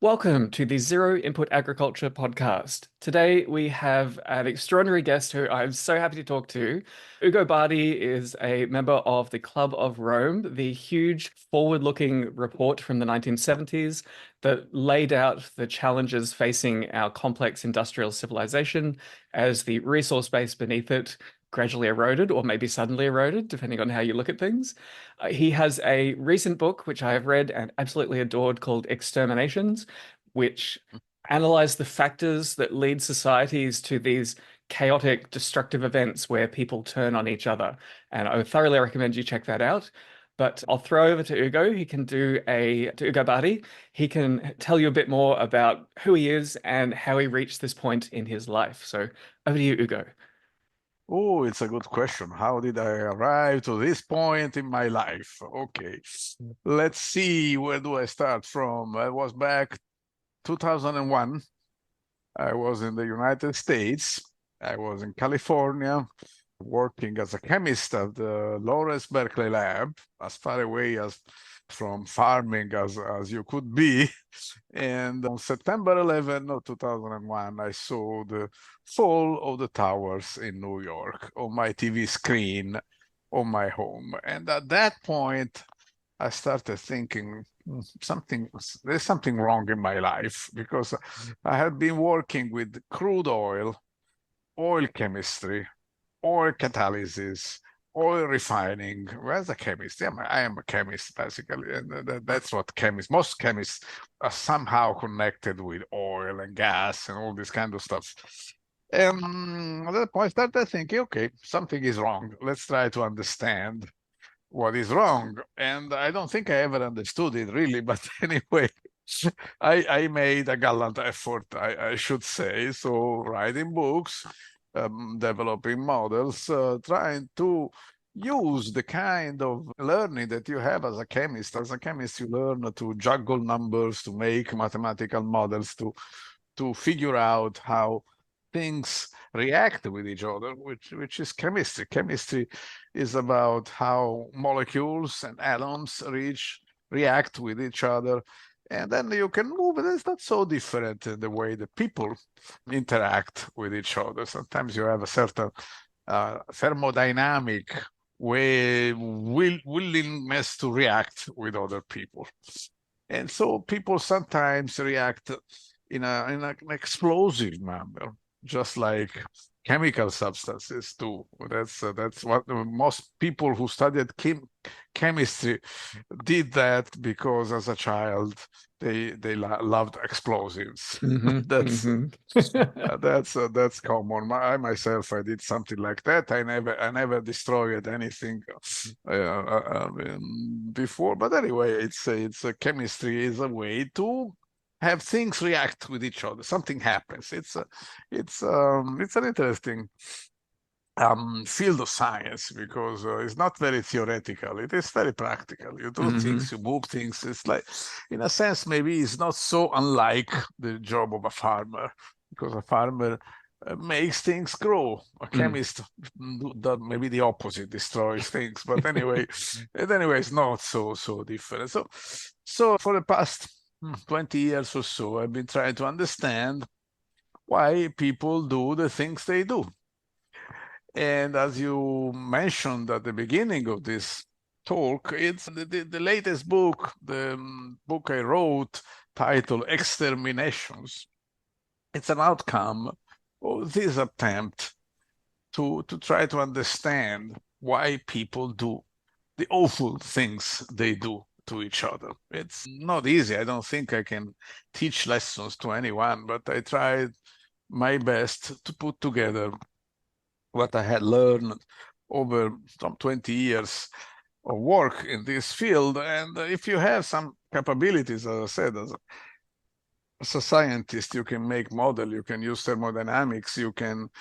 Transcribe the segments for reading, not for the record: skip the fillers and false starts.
Welcome to the Zero Input Agriculture podcast. Today we have an extraordinary guest who I'm so happy to talk to. Ugo Bardi is a member of the Club of Rome, the huge forward-looking report from the 1970s that laid out the challenges facing our complex industrial civilization as the resource base beneath it gradually eroded or maybe suddenly eroded, depending on how you look at things. He has a recent book, which I have read and absolutely adored, called Exterminations, which analyze the factors that lead societies to these chaotic, destructive events where people turn on each other. And I would thoroughly recommend you check that out. But I'll throw over to Ugo. He can to Ugo Bardi. He can tell you a bit more about who he is and how he reached this point in his life. So over to you, Ugo. Oh, it's a good question. How did I arrive to this point in my life? Okay, let's see. Where do I start from? I was back 2001. I was in the United States. I was in California working as a chemist at the Lawrence Berkeley lab, as far away as from farming as you could be. And on September 11 of 2001, I saw the fall of the towers in New York on my TV screen on my home. And at that point, I started thinking there's something wrong in my life, because I had been working with crude oil chemistry, oil catalysis, oil refining. As a chemist, yeah, I am a chemist basically, and that's what most chemists are somehow connected with oil and gas and all this kind of stuff. And at that point, I started thinking, okay, something is wrong. Let's try to understand what is wrong. And I don't think I ever understood it really, but anyway, I made a gallant effort, I should say. So writing books, developing models, trying to use the kind of learning that you have as a chemist. As a chemist, you learn to juggle numbers, to make mathematical models, to figure out how things react with each other, which is chemistry. Chemistry is about how molecules and atoms react with each other. And then you can move it. It's not so different in the way that people interact with each other. Sometimes you have a certain thermodynamic willingness to react with other people. And so people sometimes react in an explosive manner, just like chemical substances do. That's what most people who studied chemistry did, that because as a child they loved explosives. that's that's common. I myself, I did something like that. I never destroyed anything before, but anyway, it's a chemistry is a way to have things react with each other. Something happens. It's an interesting field of science, because it's not very theoretical. It is very practical. You do things, you move things. It's like, in a sense, maybe it's not so unlike the job of a farmer, because a farmer makes things grow. A chemist does maybe the opposite, destroys things. But anyway, it's not so different. So for the past 20 years or so, I've been trying to understand why people do the things they do. And as you mentioned at the beginning of this talk, it's the latest book, the book I wrote, titled Exterminations. It's an outcome of this attempt to try to understand why people do the awful things they do to each other. It's not easy. I don't think I can teach lessons to anyone, but I tried my best to put together what I had learned over some 20 years of work in this field. And if you have some capabilities, as I said, as a scientist, you can make model, you can use thermodynamics, you can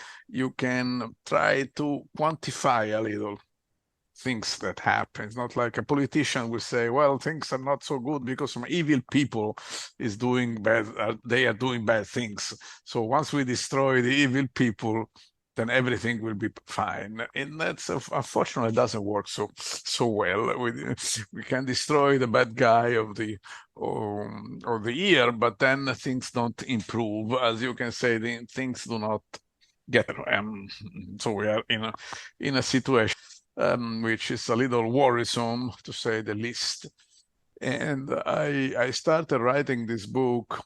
try to quantify a little things that happen. It's not like a politician will say, well, things are not so good because some evil people is doing bad, they are doing bad things. So once we destroy the evil people, then everything will be fine. And that's unfortunately doesn't work so well. We can destroy the bad guy of the year, but then things don't improve. As you can say, things do not get better. So we are in a situation which is a little worrisome, to say the least. And I started writing this book.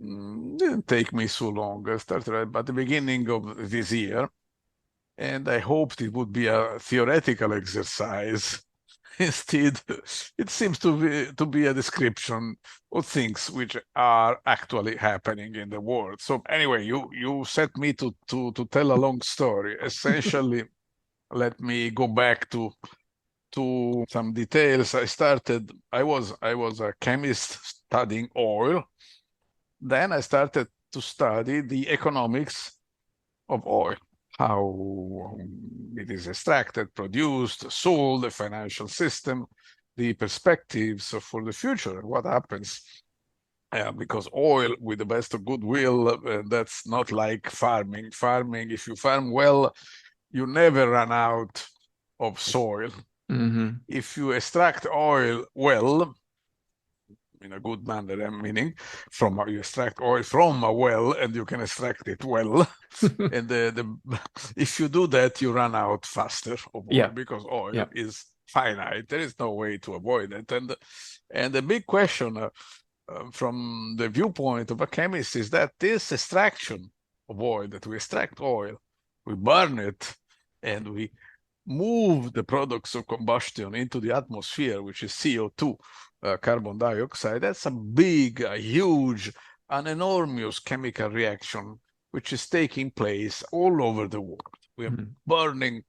Didn't take me so long. I started at the beginning of this year, and I hoped it would be a theoretical exercise. Instead, it seems to be a description of things which are actually happening in the world. So anyway, you set me to tell a long story. Essentially, let me go back to some details. I was a chemist studying oil. Then I started to study the economics of oil, how it is extracted, produced, sold, the financial system, the perspectives for the future, what happens. Because oil, with the best of goodwill, that's not like farming. Farming, if you farm well, you never run out of soil. Hmm. If you extract oil well, in a good manner, I'm meaning, you extract oil from a well and you can extract it well. And if you do that, you run out faster of oil Yeah. because oil Yeah. is finite. There is no way to avoid it. And the big question from the viewpoint of a chemist is that this extraction of oil, that we extract oil, we burn it, and we move the products of combustion into the atmosphere, which is CO2, carbon dioxide. That's a big, a huge, an enormous chemical reaction which is taking place all over the world. We are Mm. burning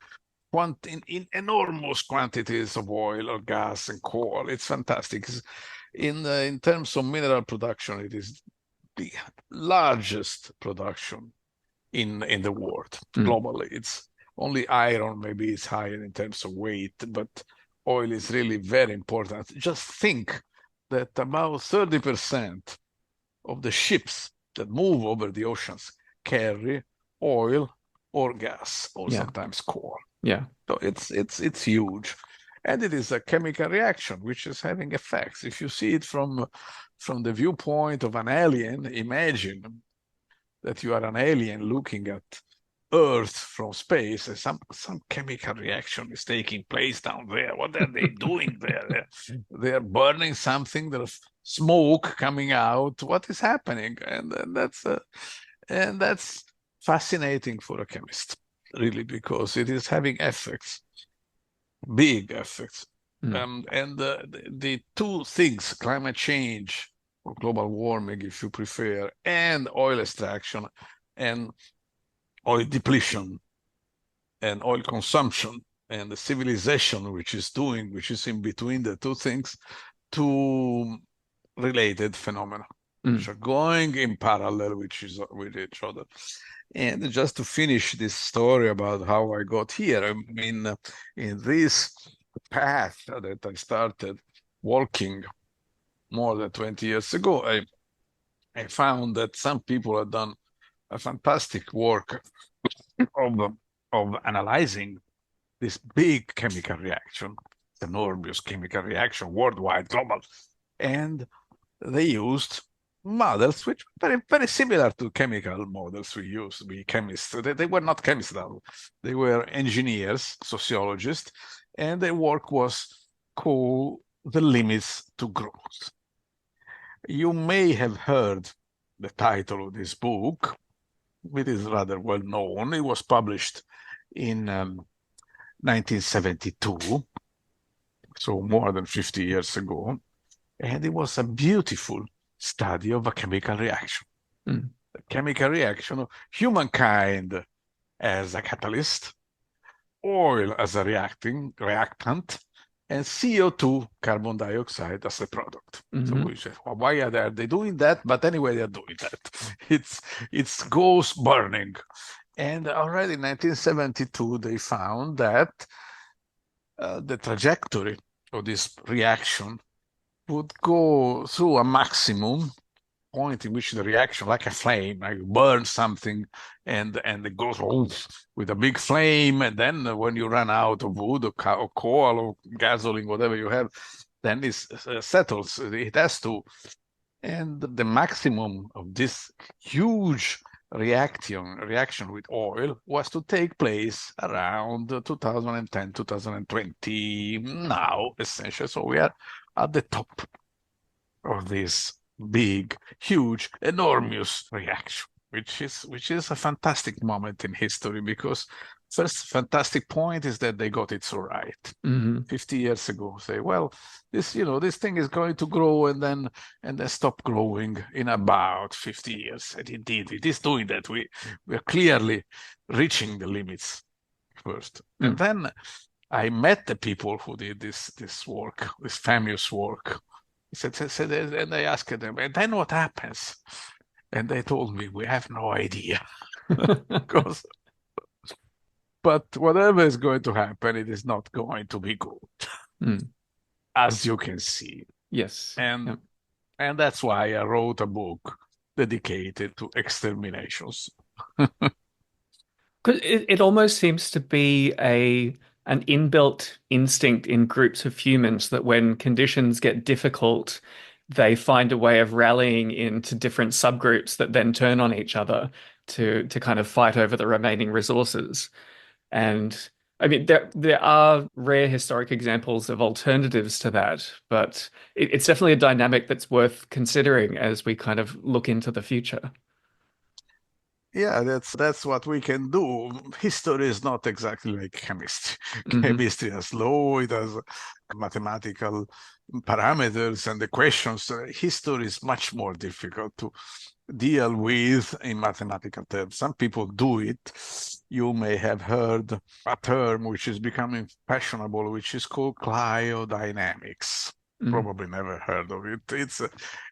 in enormous quantities of oil or gas and coal. It's fantastic. In terms of mineral production, it is the largest production in the world Mm. globally. It's only iron maybe is higher in terms of weight, but oil is really very important. Just think that about 30% of the ships that move over the oceans carry oil or gas or Yeah. sometimes coal. Yeah. So it's huge. And it is a chemical reaction which is having effects. If you see it from the viewpoint of an alien, imagine that you are an alien looking at Earth from space, and some chemical reaction is taking place down there. What are they doing there? They're burning something. There's smoke coming out. What is happening? And that's fascinating for a chemist, really, because it is having effects, big effects. Mm. And the two things, climate change or global warming, if you prefer, and oil extraction and oil depletion and oil consumption and the civilization which is in between the two things, two related phenomena which Mm. are going in parallel with each other. And just to finish this story about how I got here, I mean, in this path that I started walking more than 20 years ago, I found that some people have done a fantastic work of, of analyzing this big chemical reaction, enormous chemical reaction, worldwide, global. And they used models which were very, very similar to chemical models we use, we chemists. They were not chemists, though. They were engineers, sociologists, and their work was called The Limits to Growth. You may have heard the title of this book. It is rather well known. It was published in 1972, so more than 50 years ago, and it was a beautiful study of a chemical reaction. Mm. The chemical reaction of humankind as a catalyst, oil as a reactant, and CO2, carbon dioxide, as a product. So Hmm. we say, well, why are they doing that? But anyway, they're doing that. It's ghost burning. And already in 1972, they found that the trajectory of this reaction would go through a maximum point in which the reaction, like a flame, like you burn something and it goes off with a big flame, and then when you run out of wood or coal or gasoline, whatever you have, then it settles. It has to. And the maximum of this huge reaction with oil was to take place around 2010, 2020, now essentially. So we are at the top of this big, huge, enormous reaction, which is a fantastic moment in history, because first fantastic point is that they got it so right. Hmm. 50 years ago, say, well, this thing is going to grow and then stop growing in about 50 years. And indeed, it is doing that. We are clearly reaching the limits first. And Mm. then I met the people who did this work, this famous work. And I asked them, and then what happens? And they told me, we have no idea. Because, but whatever is going to happen, it is not going to be good, Mm. as you can see. Yes. And Yeah. and that's why I wrote a book dedicated to exterminations. 'Cause it almost seems to be an inbuilt instinct in groups of humans that when conditions get difficult, they find a way of rallying into different subgroups that then turn on each other to kind of fight over the remaining resources. And I mean, there are rare historic examples of alternatives to that, but it's definitely a dynamic that's worth considering as we kind of look into the future. Yeah, that's what we can do. History is not exactly like chemistry. Hmm. Chemistry has law, it has mathematical parameters and equations. History is much more difficult to deal with in mathematical terms. Some people do it. You may have heard a term which is becoming fashionable, which is called cryodynamics. Mm. Probably never heard of it. It's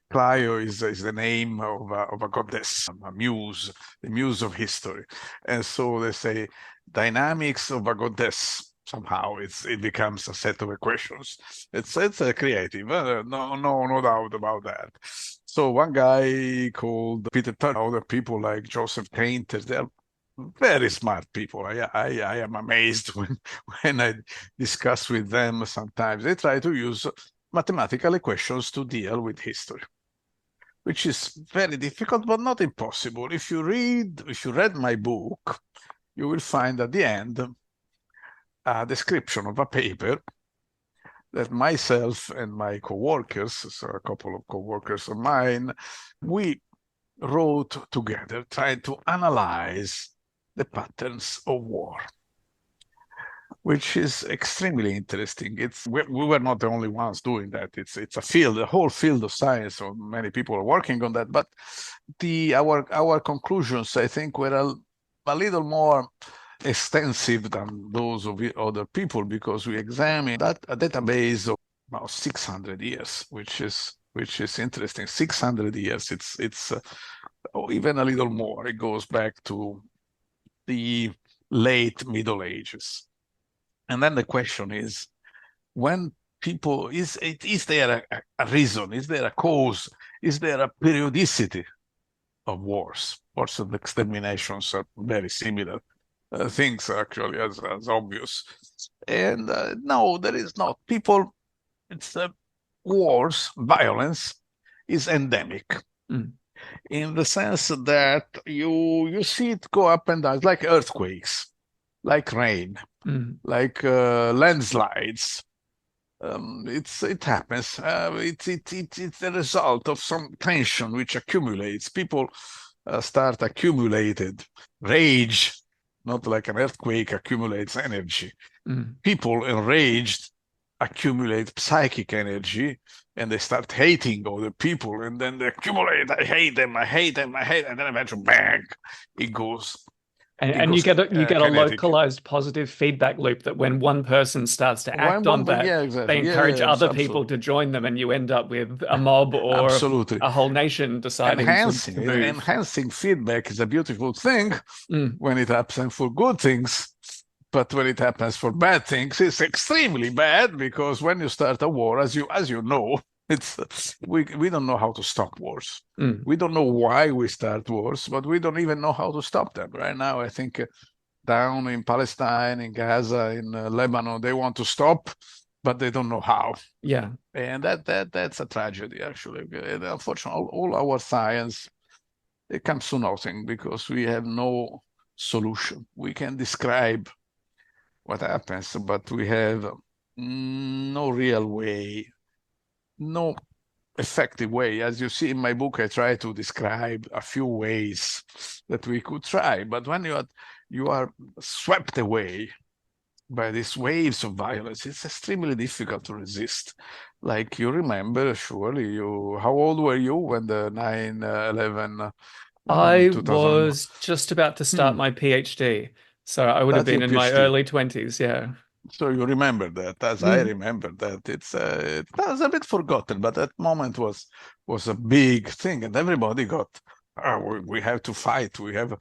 Clio is the name of a goddess, a muse, the muse of history. And so they say dynamics of a goddess. Somehow it becomes a set of equations. It's creative. No doubt about that. So one guy called Peter Turner, other people like Joseph Tainter, they're very smart people. I am amazed when I discuss with them. Sometimes they try to use mathematical equations to deal with history, which is very difficult but not impossible. If you read my book, you will find at the end a description of a paper that myself and my co-workers, so a couple of co-workers of mine, we wrote together, trying to analyze the patterns of war, which is extremely interesting. We were not the only ones doing that. It's a field, a whole field of science. So many people are working on that. But our conclusions, I think, were a little more extensive than those of other people, because we examined a database of about 600 years, which is interesting. 600 years. It's even a little more. It goes back to the late Middle Ages. And then the question is, when people, is there a reason? Is there a cause? Is there a periodicity of wars? Wars of exterminations are very similar things, actually, as obvious. And no, there is not. It's wars, violence is endemic Mm. in the sense that you see it go up and down. It's like earthquakes, like rain, Mm. like landslides. It happens. It's the result of some tension which accumulates. People start accumulated rage, not like an earthquake accumulates energy. Mm. People enraged accumulate psychic energy, and they start hating other people, and then they accumulate. I hate them. I hate them. I hate, and then eventually, bang, it goes. It And goes you get a kinetic. localized positive feedback loop that when one person starts to act on that, Yeah, they exactly. encourage Yes, other people absolutely. to join them, and you end up with a mob or Absolutely. a whole nation deciding to move. Enhancing feedback is a beautiful thing Mm. when it happens for good things. But when it happens for bad things, it's extremely bad, because when you start a war, as you know, It's we don't know how to stop wars. Mm. We don't know why we start wars, but we don't even know how to stop them. Right now, I think down in Palestine, in Gaza, in Lebanon, they want to stop, but they don't know how. Yeah. And that's a tragedy, actually. And unfortunately, all our science, it comes to nothing because we have no solution. We can describe what happens, but we have no real way, no effective way. As you see in my book, I try to describe a few ways that we could try. But when you are swept away by these waves of violence, it's extremely difficult to resist. Like you remember, surely you, how old were you when the 9/11 I 2000? was just about to start Hmm, my PhD, so I would have that's been your in my PhD. early 20s. Yeah. So you remember that, as I Mm. remember that. It was a bit forgotten, but that moment was a big thing, and everybody got. We have to fight. We have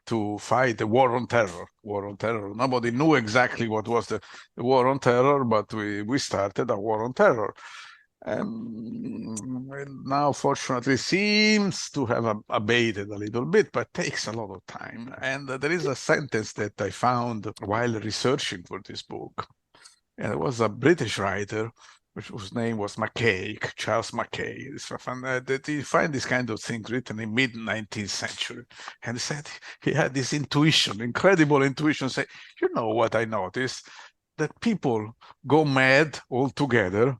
to fight the war on terror. War on terror. Nobody knew exactly what was the war on terror, but we started a war on terror. And now, fortunately, seems to have abated a little bit, but takes a lot of time. And there is a sentence that I found while researching for this book. And it was a British writer, whose name was Mackay, Charles Mackay. That you find this kind of thing written in mid-19th century. And he said he had this intuition, incredible intuition, say, you know what I noticed? That people go mad altogether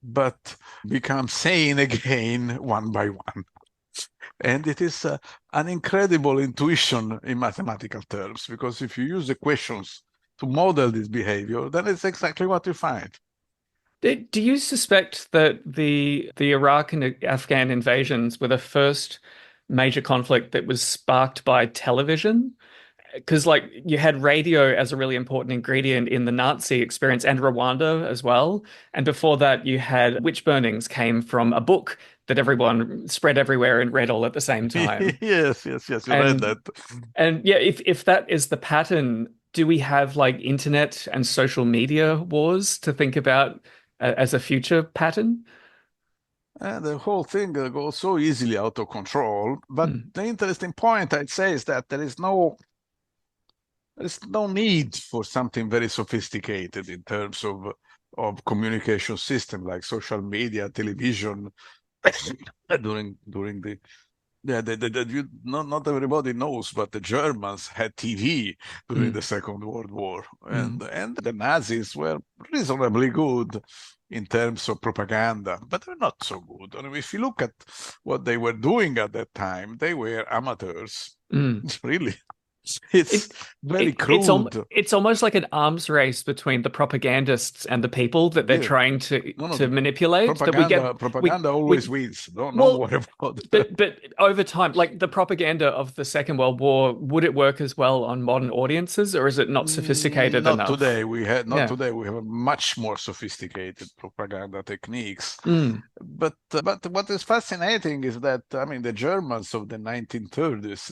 but become sane again one by one. And it is an incredible intuition in mathematical terms, because if you use the questions to model this behavior, then it's exactly what you find. Do you suspect that the Iraq and Afghan invasions were the first major conflict that was sparked by television? Because like you had radio as a really important ingredient in the Nazi experience and Rwanda as well. And before that, you had witch burnings came from a book that everyone spread everywhere and read all at the same time. Yes, yes, yes, you read And that. and yeah, if that is the pattern, do we have like internet and social media wars to think about as a future pattern? And the whole thing goes so easily out of control. But Mm, the interesting point, I'd say, is that there's no need for something very sophisticated in terms of communication system like social media, television. During the yeah, not everybody knows, but the Germans had TV during the mm, Second World War, mm, and the Nazis were reasonably good in terms of propaganda, but they're not so good. I mean, if you look at what they were doing at that time, they were amateurs. mm. Really, it's It very crude. it's almost like an arms race between the propagandists and the people that they're Yeah, trying no, to no, manipulate. That propaganda always we wins. Don't well, worry about that. but over time, like the propaganda of the Second World War, would it work as well on modern audiences, or is it not sophisticated Not enough? today. Not Yeah. today. We have much more sophisticated propaganda techniques. Mm, But what is fascinating is that I mean the Germans of the 1930s,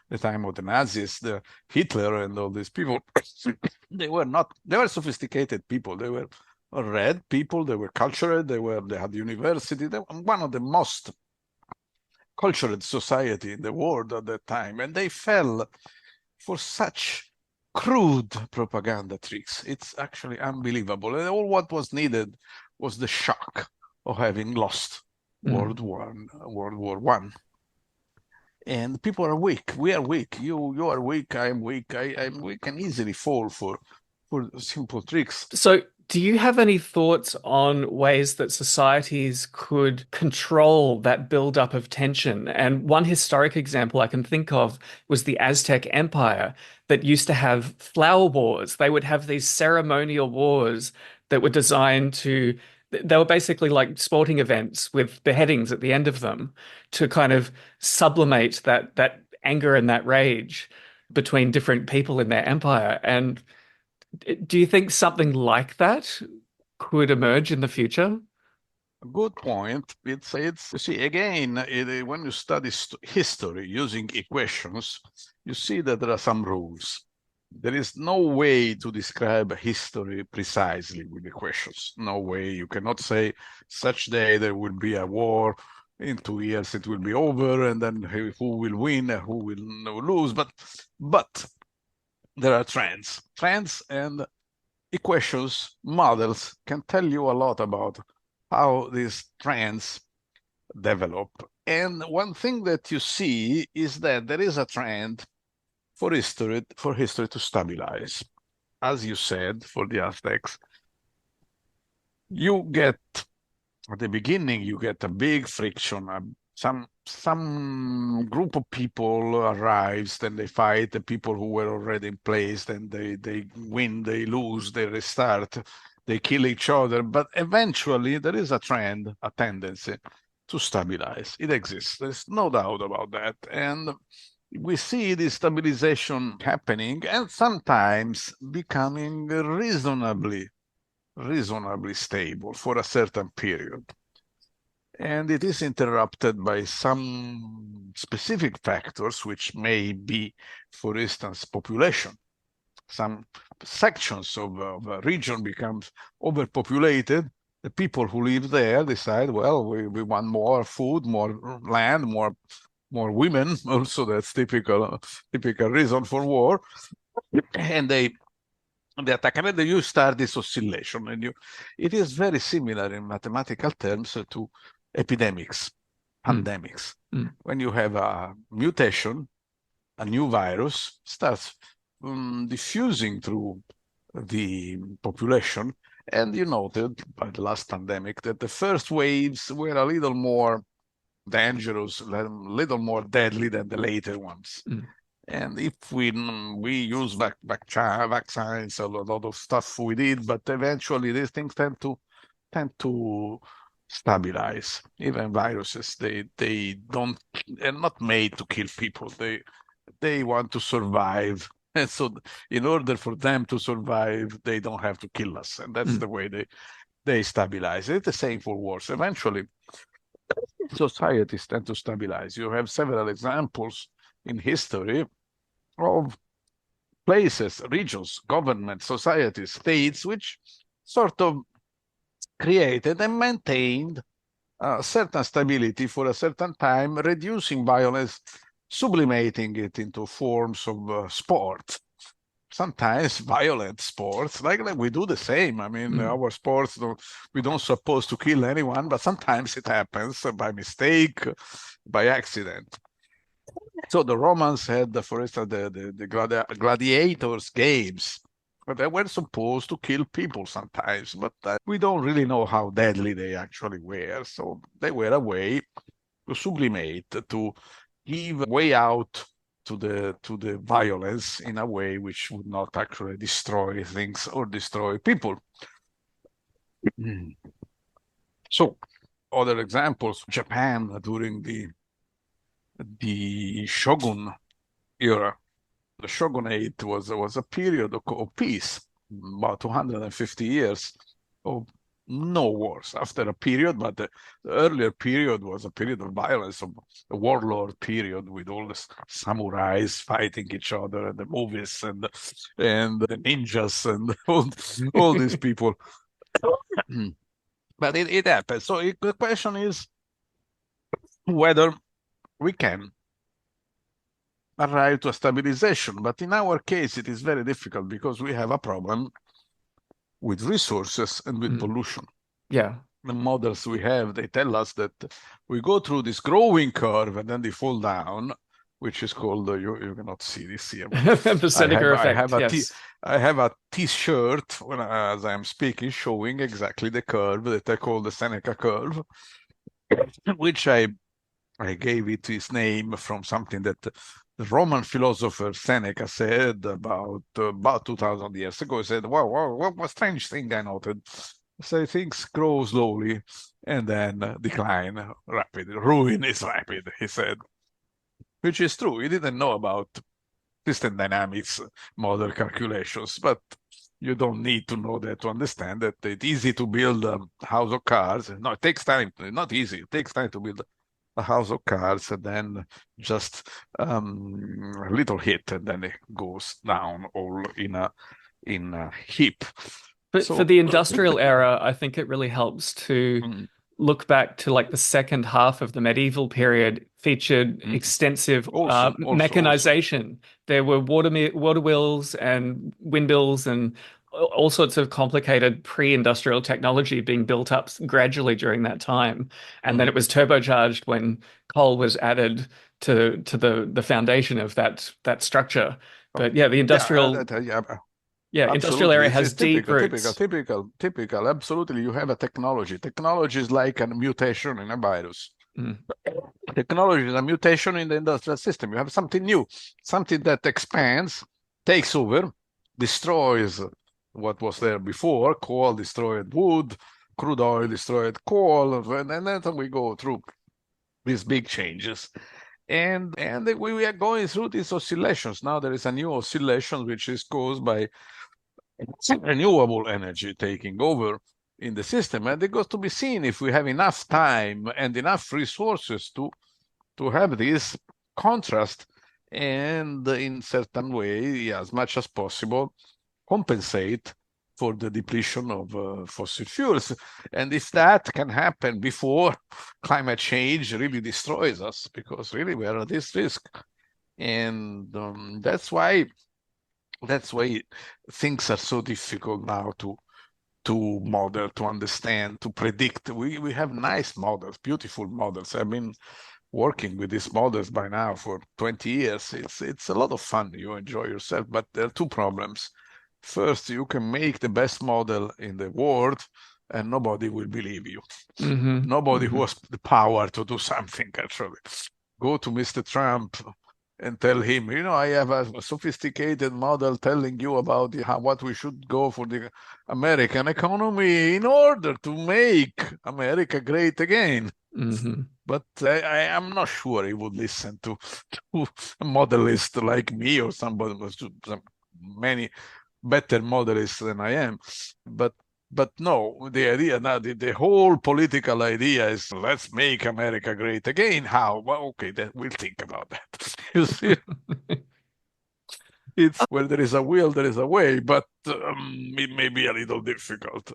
the time of the Nazis, the Hitler and all these people, they were sophisticated people. They were read people. They were cultured. They had university. They were one of the most cultured society in the world at that time, and they fell for such crude propaganda tricks. It's actually unbelievable. And all what was needed was the shock of having lost mm. World War One. And people are weak. We are weak. You are weak. I am weak. We can easily fall for simple tricks. So, do you have any thoughts on ways that societies could control that buildup of tension? And one historic example I can think of was the Aztec Empire that used to have flower wars. They would have these ceremonial wars that were designed to, they were basically like sporting events with beheadings at the end of them to kind of sublimate that anger and that rage between different people in their empire. And do you think something like that could emerge in the future? Good point. It's you see again when you study history using equations, you see that there are some rules. There is no way to describe history precisely with the questions. No way. You cannot say such day there will be a war. In 2 years it will be over, and then who will win, who will lose. But there are trends, and equations, models can tell you a lot about how these trends develop. And one thing that you see is that there is a trend for history to stabilize. As you said, for the Aztecs, you get at the beginning you get a big friction. Some group of people arrives, then they fight the people who were already in place, then they win, they lose, they restart, they kill each other. But eventually there is a trend, a tendency to stabilize. It exists. There's no doubt about that. And we see this stabilization happening and sometimes becoming reasonably stable for a certain period. And it is interrupted by some specific factors, which may be, for instance, population. Some sections of a region becomes overpopulated. The people who live there decide, well, we want more food, more land, more women. Also, that's typical reason for war. And they attack, and then you start this oscillation, and it is very similar in mathematical terms to epidemics, Mm. pandemics. Mm. When you have a mutation, a new virus starts diffusing through the population, and you noted by the last pandemic that the first waves were a little more dangerous, a little more deadly than the later ones. Mm. And if we use vaccines, a lot of stuff we did, but eventually these things tend to stabilize. Even viruses, they don't they're not made to kill people. They want to survive. And so in order for them to survive, they don't have to kill us. And that's Mm. the way they stabilize. It's the same for wars. Eventually, societies tend to stabilize. You have several examples in history of places, regions, governments, societies, states, which sort of created and maintained certain stability for a certain time, reducing violence, sublimating it into forms of sport. Sometimes violent sports, like we do the same. I mean, Mm. our sports, we don't supposed to kill anyone, but sometimes it happens by mistake, by accident. So the Romans had, for instance, the gladiators games. But they were supposed to kill people sometimes, but we don't really know how deadly they actually were. So they were a way to sublimate, to give way out to the violence in a way which would not actually destroy things or destroy people. So other examples, Japan during the shogun era. The shogunate was a period of peace, about 250 years of no wars. After a period, but the earlier period was a period of violence, of a warlord period with all the samurais fighting each other, and the movies, and the ninjas, and all these people. But it happened. So the question is whether we can arrive to a stabilization. But in our case, it is very difficult because we have a problem with resources and with Mm. pollution. Yeah. The models we have, they tell us that we go through this growing curve and then they fall down, which is called you cannot see this here, but The I Seneca have I effect. have a t Yes. I have a t-shirt as I'm speaking showing exactly the curve that I call the Seneca curve, which I gave it its name from something that the Roman philosopher Seneca said about 2,000 years ago. He said, "Wow, what strange thing I noted. So things grow slowly and then decline rapidly. Ruin is rapid," he said, which is true. He didn't know about system dynamics, model calculations, but you don't need to know that to understand that it's easy to build a house of cards. No, it takes time. Not easy. It takes time to build a house of cards, and then just a little hit, and then it goes down all in a heap. But for So, the industrial era, I think it really helps to mm, look back to like the second half of the medieval period featured mm, extensive also, mechanization. There were water wheels and windmills and all sorts of complicated pre-industrial technology being built up gradually during that time. And then mm, it was turbocharged when coal was added to the foundation of that structure. But yeah, the yeah, industrial absolutely. area It's has deep roots. typical. Absolutely, you have a technology. Technology is like a mutation in a virus. Mm. Technology is a mutation in the industrial system. You have something new, something that expands, takes over, destroys what was there before. Coal destroyed wood, crude oil destroyed coal, and then we go through these big changes. And we are going through these oscillations. Now there is a new oscillation which is caused by renewable energy taking over in the system. And it goes to be seen if we have enough time and enough resources to have this contrast and in certain way, as much as possible, compensate for the depletion of fossil fuels. And if that can happen before climate change really destroys us, because really we are at this risk. And that's why things are so difficult now to model, to understand, to predict. We have nice models, beautiful models. I've been working with these models by now for 20 years. It's a lot of fun. You enjoy yourself, but there are two problems. First, you can make the best model in the world, and nobody will believe you. Hmm. Nobody who Hmm. has the power to do something, actually. Go to Mr. Trump and tell him, I have a sophisticated model telling you about what we should go for the American economy in order to make America great again. Hmm. But I am not sure he would listen to a modelist like me or somebody, many better modelists than I am. But but no, the idea now, the whole political idea is let's make America great again. How? Well, okay, then we'll think about that. You see, it's where there is a will, there is a way, but it may be a little difficult.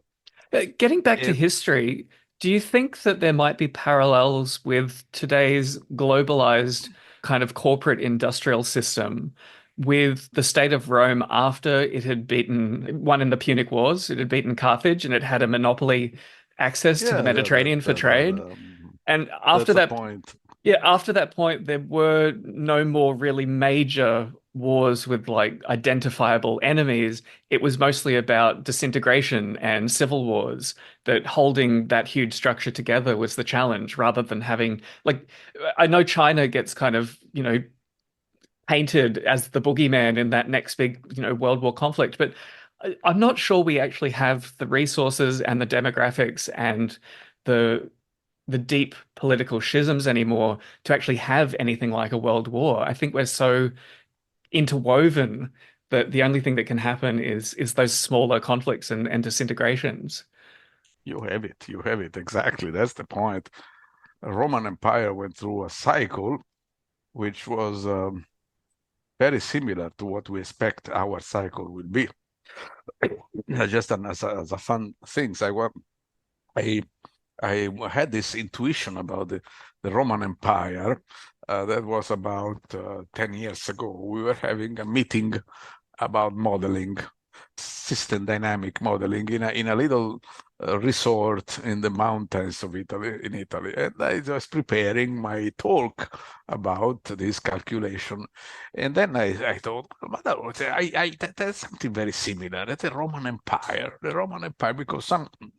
Getting back to And history, do you think that there might be parallels with today's globalized kind of corporate industrial system with the state of Rome after it had won in the Punic Wars? It had beaten Carthage and it had a monopoly access to the yeah, Mediterranean for trade. And after that's a that point. Yeah, after that point, there were no more really major wars with like identifiable enemies. It was mostly about disintegration and civil wars, that holding that huge structure together was the challenge rather than having like I know China gets kind of, painted as the boogeyman in that next big, World War conflict, but I'm not sure we actually have the resources and the demographics and the the deep political schisms anymore to actually have anything like a world war. I think we're so interwoven that the only thing that can happen is those smaller conflicts and disintegrations. You have it exactly. That's the point. The Roman Empire went through a cycle which was very similar to what we expect our cycle will be. Just as a fun thing, I I had this intuition about the Roman Empire. That was about 10 years ago. We were having a meeting about modeling, system dynamic modeling in a little resort in the mountains of Italy. And I was preparing my talk about this calculation. And then I thought, but that's something very similar. That's the Roman Empire, because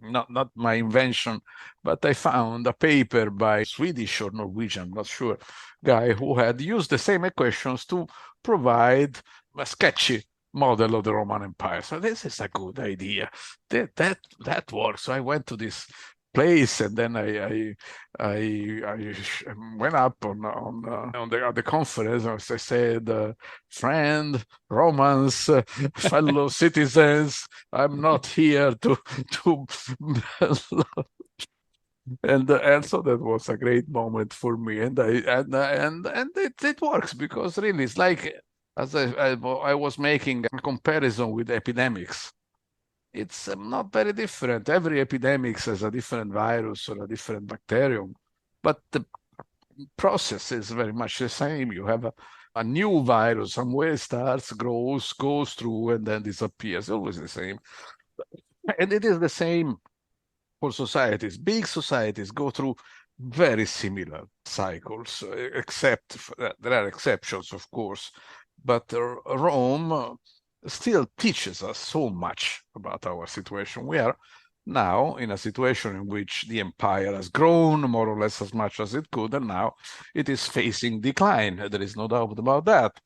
not my invention, but I found a paper by Swedish or Norwegian, I'm not sure, guy who had used the same equations to provide a sketchy model of the Roman Empire. So this is a good idea. That works. So I went to this place, and then I went up on the conference. I said, "Friend, Romans, fellow citizens, I'm not here to And so that was a great moment for me, and it works because really it's like as I was making a comparison with epidemics. It's not very different. Every epidemic has a different virus or a different bacterium, but the process is very much the same. You have a new virus somewhere starts, grows, goes through, and then disappears. Always the same. And it is the same for societies. Big societies go through very similar cycles, except there are exceptions, of course. But Rome still teaches us so much about our situation. We are now in a situation in which the empire has grown more or less as much as it could, and now it is facing decline. There is no doubt about that.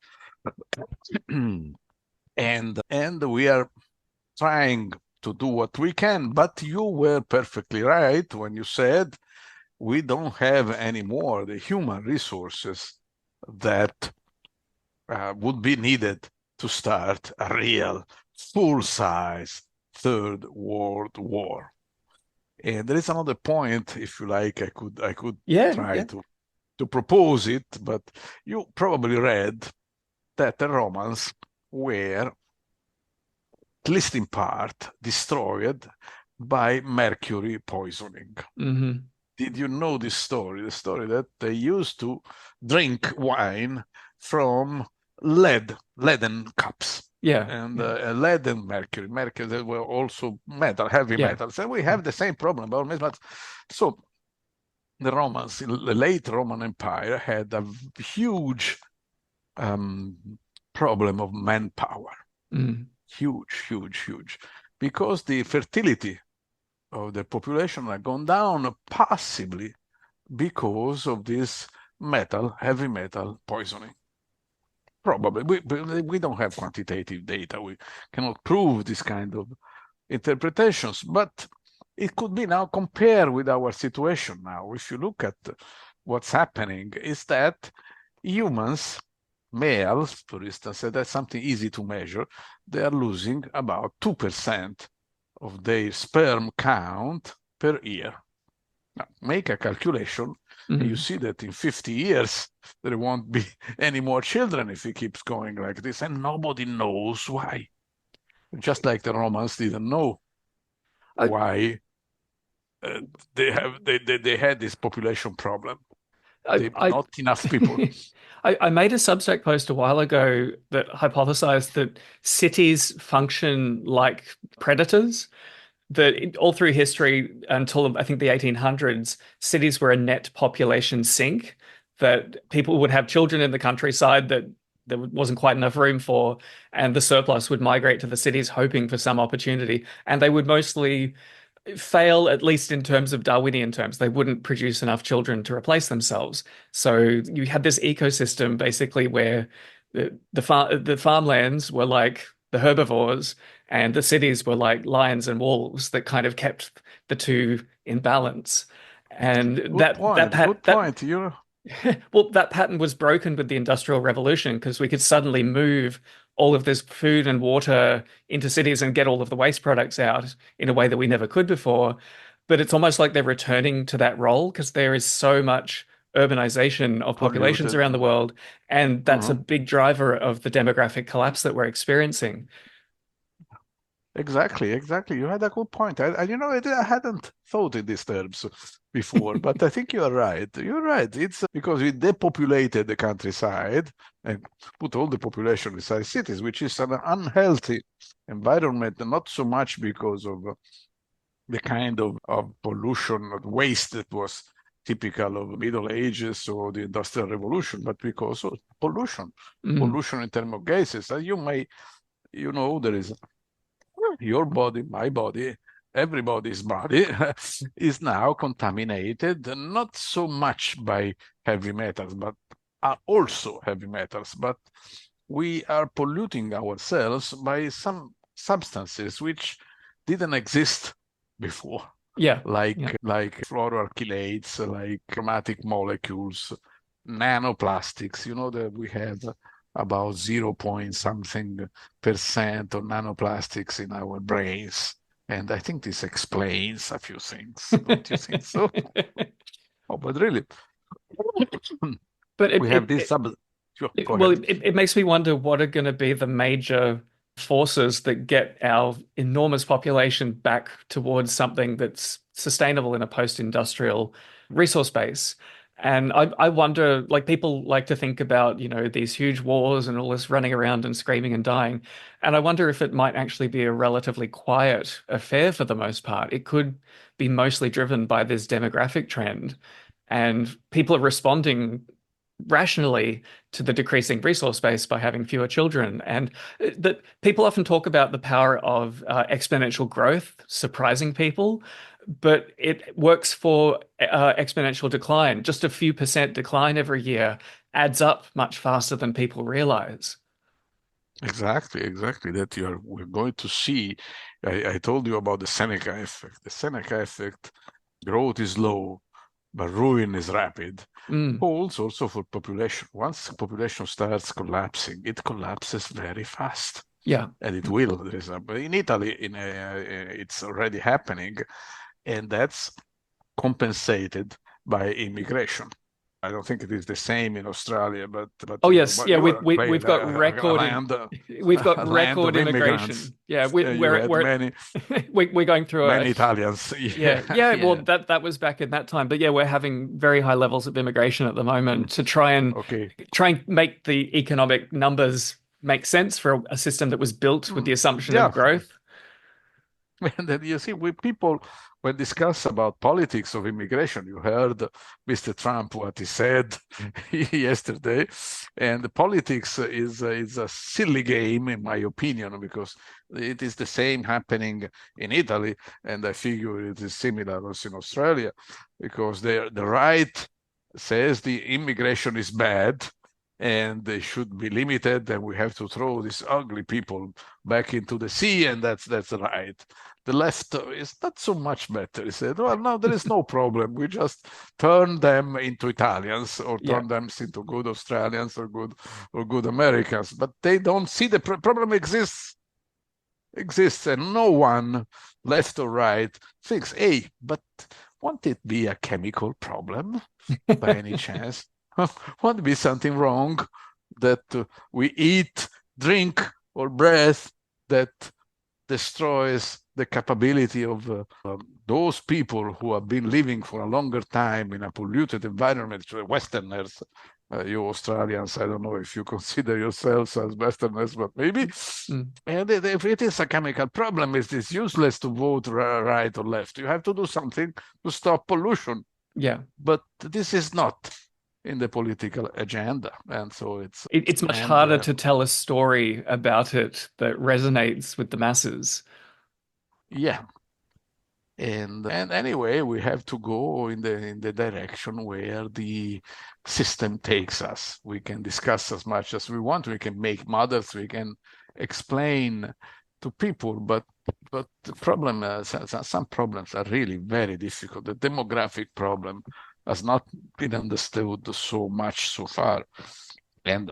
And we are trying to do what we can. But you were perfectly right when you said we don't have anymore the human resources that would be needed to start a real full-size Third World War. And there is another point, if you like, I could Yeah, try yeah. to propose it, but you probably read that the Romans were, at least in part, destroyed by mercury poisoning. Hmm. Did you know this story? The story that they used to drink wine from leaden cups. Yeah, And yeah, lead and mercury. Mercury, they were also metal, heavy yeah. metals. And we have the same problem, but so the Romans, the late Roman Empire, had a huge um, problem of manpower. Mm, Huge, huge, huge. Because the fertility of the population had gone down, possibly because of this heavy metal poisoning. Probably. We don't have quantitative data. We cannot prove this kind of interpretations, but it could be now compared with our situation now. If you look at what's happening, is that humans, males, for instance, and that's something easy to measure, they are losing about 2% of their sperm count per year. Now, make a calculation, and you mm. see that in 50 years, there won't be any more children if it keeps going like this, and nobody knows why. Just like the Romans didn't know I, why uh, they had this population problem. I, They I, not enough people. I made a Substack post a while ago that hypothesized that cities function like predators. That all through history until I think the 1800s, cities were a net population sink. That people would have children in the countryside that there wasn't quite enough room for, and the surplus would migrate to the cities hoping for some opportunity. And they would mostly fail, at least in terms of Darwinian terms. They wouldn't produce enough children to replace themselves. So you had this ecosystem basically where the farmlands were like the herbivores and the cities were like lions and wolves that kind of kept the two in balance. And Good point. Good that point. You well, that pattern was broken with the Industrial Revolution because we could suddenly move all of this food and water into cities and get all of the waste products out in a way that we never could before. But it's almost like they're returning to that role because there is so much urbanization of populations polluted. around the world. And that's a Mhm. big driver of the demographic collapse that we're experiencing. Exactly, exactly. You had a good point. I hadn't thought in these terms before, but I think you're right. You're right. It's because we depopulated the countryside and put all the population inside cities, which is an unhealthy environment, and not so much because of the kind of pollution or waste that was typical of Middle Ages or the Industrial Revolution, but because of pollution, Mm, pollution in terms of gases. As there is your body, my body, everybody's body is now contaminated, not so much by heavy metals, but are also heavy metals, but we are polluting ourselves by some substances which didn't exist before, yeah, like yeah. fluoroalkylates, like chromatic molecules, nanoplastics. You know that we have about 0 point something percent of nanoplastics in our brains. And I think this explains a few things. Don't you think so? Oh, but really, But we have this sub. Sure, go well, ahead. it makes me wonder what are going to be the major forces that get our enormous population back towards something that's sustainable in a post-industrial resource base. And I wonder, like people like to think about, these huge wars and all this running around and screaming and dying. And I wonder if it might actually be a relatively quiet affair for the most part. It could be mostly driven by this demographic trend. And people are responding rationally to the decreasing resource base by having fewer children. And that people often talk about the power of exponential growth surprising people, but it works for exponential decline. Just a few percent decline every year adds up much faster than people realize. Exactly, exactly. That we're going to see. I told you about the Seneca effect. The Seneca effect, growth is low, but ruin is rapid. Mm, Holds also for population. Once population starts collapsing, it collapses very fast, yeah. and it will. But in Italy, it's already happening, and that's compensated by immigration. I don't think it is the same in Australia, but Oh yes, yeah. you We, are we playing we've got a record in land we've got a land record of immigrants. immigration. Yeah, You had many we're going through many Italians. yeah, Yeah, yeah. Well, yeah. that was back in that time, but yeah, we're having very high levels of immigration at the Mm. moment to Okay. try and make the economic numbers make sense for a system that was built with the Mm. assumption of Yeah, growth. and then you see, with people when discuss about politics of immigration, you heard Mr. Trump what he said yesterday, and the politics is a silly game in my opinion because it is the same happening in Italy, and I figure it is similar also in Australia, because the right says the immigration is bad and they should be limited, and we have to throw these ugly people back into the sea, and that's right. The left is not so much better. He said, well, no, there is no problem. We just turn them into Italians or Yeah, turn them into good Australians or good Americans. But they don't see the problem exists, and no one, left or right, thinks, hey, but won't it be a chemical problem by any chance? Won't be something wrong that we eat, drink, or breathe that destroys the capability of those people who have been living for a longer time in a polluted environment, Westerners, you Australians, I don't know if you consider yourselves as Westerners, but maybe. mm, And if it is a chemical problem, it is useless to vote right or left. You have to do something to stop pollution. yeah. But this is not in the political agenda. And so It's much and harder to tell a story about it that resonates with the masses. yeah, and anyway, we have to go in the direction where the system takes us. We can discuss as much as we want. We can make models. We can explain to people, but the problem, some problems are really very difficult. The demographic problem has not been understood so much so far, and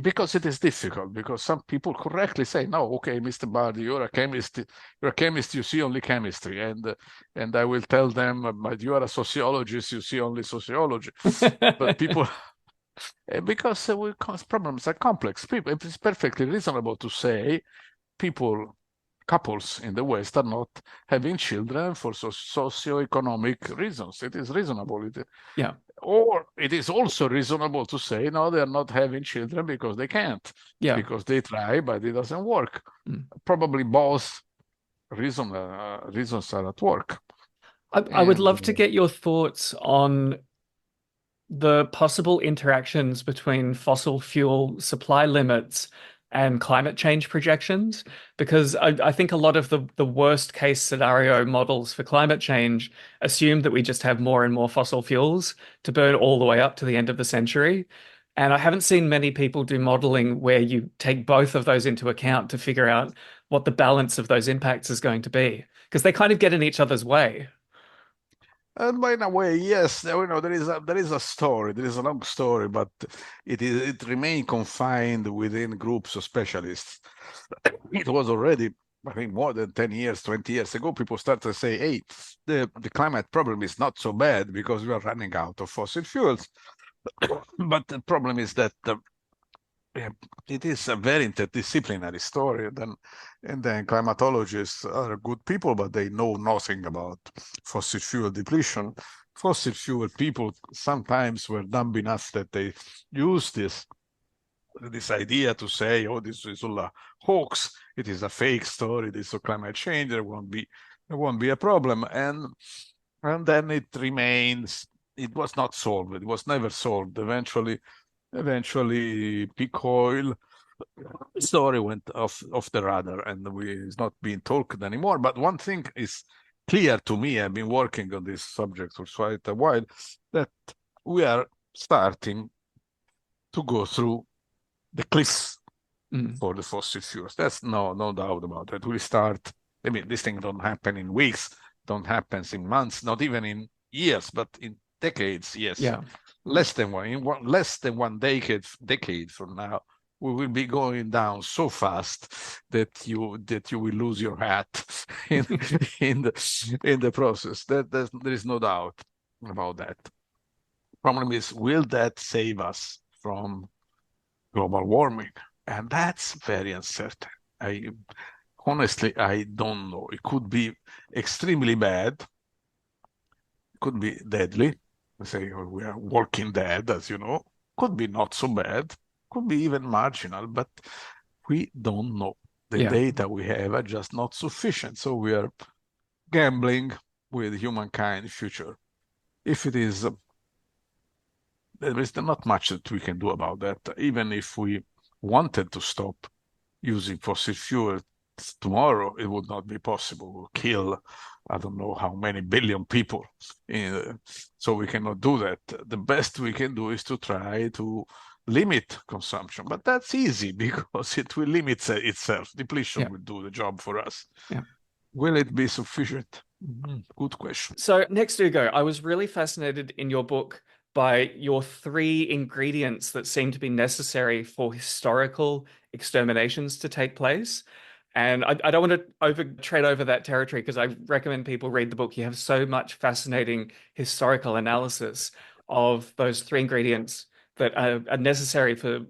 because it is difficult, because some people correctly say, no, okay, Mr. Bardi, you're a chemist, you see only chemistry, and I will tell them, but you are a sociologist, you see only sociology. But people, because problems are complex, people, it is perfectly reasonable to say people, couples in the West are not having children for socioeconomic reasons. It is reasonable. Yeah, Or it is also reasonable to say, no, they're not having children because they can't, yeah. because they try, but it doesn't work. Mm. Probably both reasons are at work. I would And love to get your thoughts on the possible interactions between fossil fuel supply limits and climate change projections, because I think a lot of the worst case scenario models for climate change assume that we just have more and more fossil fuels to burn all the way up to the end of the century. And I haven't seen many people do modeling where you take both of those into account to figure out what the balance of those impacts is going to be, because they kind of get in each other's way. by a way, yes, there is a story, there is a long story, but it remained confined within groups of specialists. It was already I think more than 10 years, 20 years ago, people started to say, hey, the climate problem is not so bad because we are running out of fossil fuels. But the problem is that it is a very interdisciplinary story. And then climatologists are good people, but they know nothing about fossil fuel depletion. Fossil fuel people sometimes were dumb enough that they use this idea to say, oh, this is all a hoax. It is a fake story. This is climate change. There won't be a problem. And then it remains. It was not solved. It was never solved. Eventually, peak oil story went off the radar, and it's not being talked anymore. But one thing is clear to me. I've been working on this subject for quite a while. That we are starting to go through the cliffs Mm. for the fossil fuels. That's no doubt about it. We start. I mean, this thing don't happen in weeks, don't happen in months, not even in years, but in decades. Yes, Yeah. less than one decade from now, we will be going down so fast that you will lose your hat in in the process. There is no doubt about that. Problem is, will that save us from global warming? And that's very uncertain. I honestly, I don't know. It could be extremely bad, could be deadly. We say, oh, we are walking dead, as you know. Could be not so bad, could be even marginal, but we don't know. The Yeah. data we have are just not sufficient. So we are gambling with humankind future. If it is, there is not much that we can do about that. Even if we wanted to stop using fossil fuels tomorrow, it would not be possible. We'll kill, I don't know how many billion people. So we cannot do that. The best we can do is to try to limit consumption. But that's easy because it will limit itself. Depletion Yeah. will do the job for us. Yeah. Will it be sufficient? Good question. So, next, Ugo, I was really fascinated in your book by your three ingredients that seem to be necessary for historical exterminations to take place. And I don't want to tread over that territory because I recommend people read the book. You have so much fascinating historical analysis of those three ingredients that are necessary for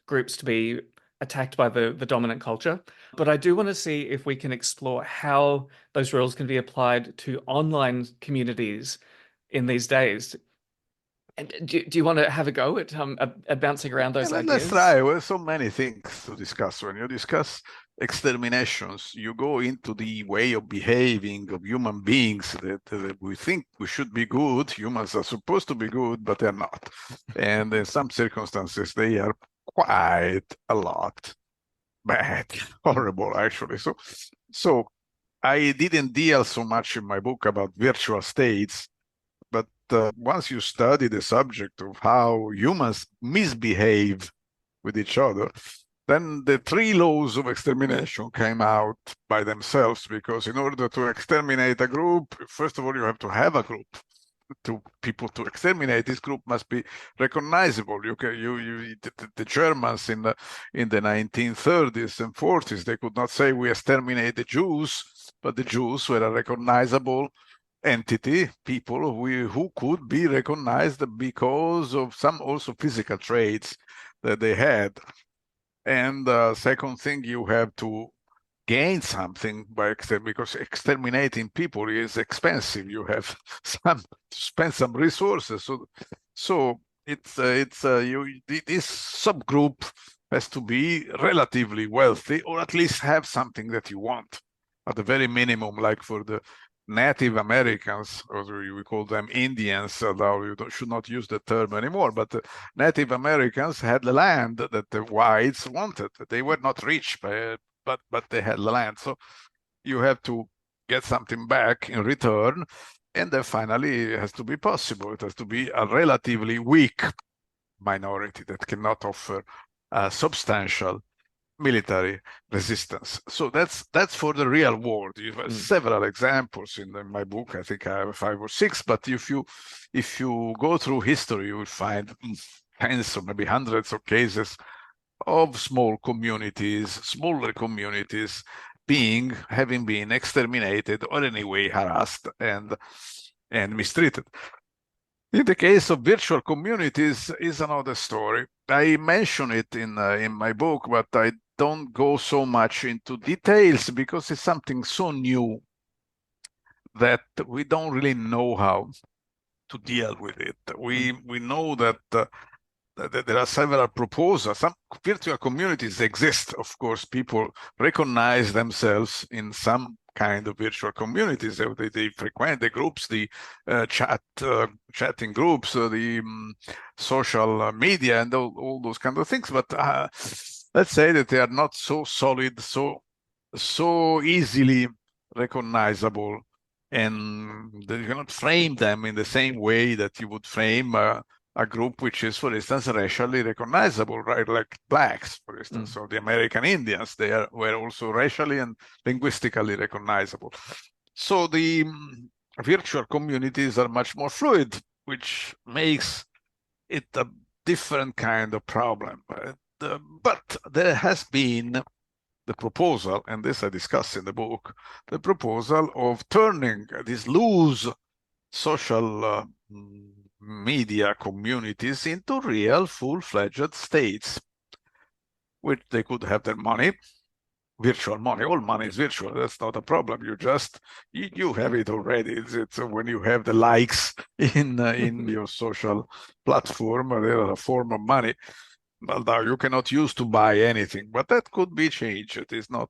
groups to be attacked by the dominant culture. But I do want to see if we can explore how those rules can be applied to online communities in these days. And do you want to have a go at bouncing around Yeah, those let's ideas? try. Well, so many things to discuss. When you discuss exterminations, you go into the way of behaving of human beings that we think we should be good. Humans are supposed to be good, but they're not. And in some circumstances, they are quite a lot bad, horrible, actually. So I didn't deal so much in my book about virtual states, but once you study the subject of how humans misbehave with each other, then the three laws of extermination came out by themselves because in order to exterminate a group, first of all, you have to have a group. To people to exterminate this group must be recognizable. The Germans in the 1930s and 40s, they could not say we exterminate the Jews, but the Jews were a recognizable entity, people who could be recognized because of some also physical traits that they had. And second thing, you have to gain something by because exterminating people is expensive. You have some to spend some resources. So this subgroup has to be relatively wealthy or at least have something that you want at the very minimum, like for the Native Americans, or we call them Indians, although should not use the term anymore, but the Native Americans had the land that the whites wanted. They were not rich, but they had the land. So you have to get something back in return. And then finally, it has to be possible. It has to be a relatively weak minority that cannot offer substantial military resistance. So that's for the real world. You have Mm. several examples in my book. I think I have 5 or 6. But if you go through history, you will find tens or maybe hundreds of cases of smaller communities being having been exterminated or anyway harassed and mistreated. In the case of virtual communities is another story. I mention it in my book, but I don't go so much into details because it's something so new that we don't really know how to deal with it. Mm, We know that there are several proposals. Some virtual communities exist. Of course, people recognize themselves in some kind of virtual communities. They frequent the groups, the chatting groups, the social media, and all those kind of things. But let's say that they are not so solid, so easily recognizable, and that you cannot frame them in the same way that you would frame a group which is, for instance, racially recognizable, right? Like blacks, for instance, mm, or the American Indians. Were also racially and linguistically recognizable. So the virtual communities are much more fluid, which makes it a different kind of problem. But there has been the proposal, and this I discuss in the book, the proposal of turning these loose social media communities into real full-fledged states, which they could have their money, virtual money. All money is virtual. That's not a problem. You have it already. It's when you have the likes in your social platform, they're a form of money. Well, now you cannot use to buy anything, but that could be changed. It is not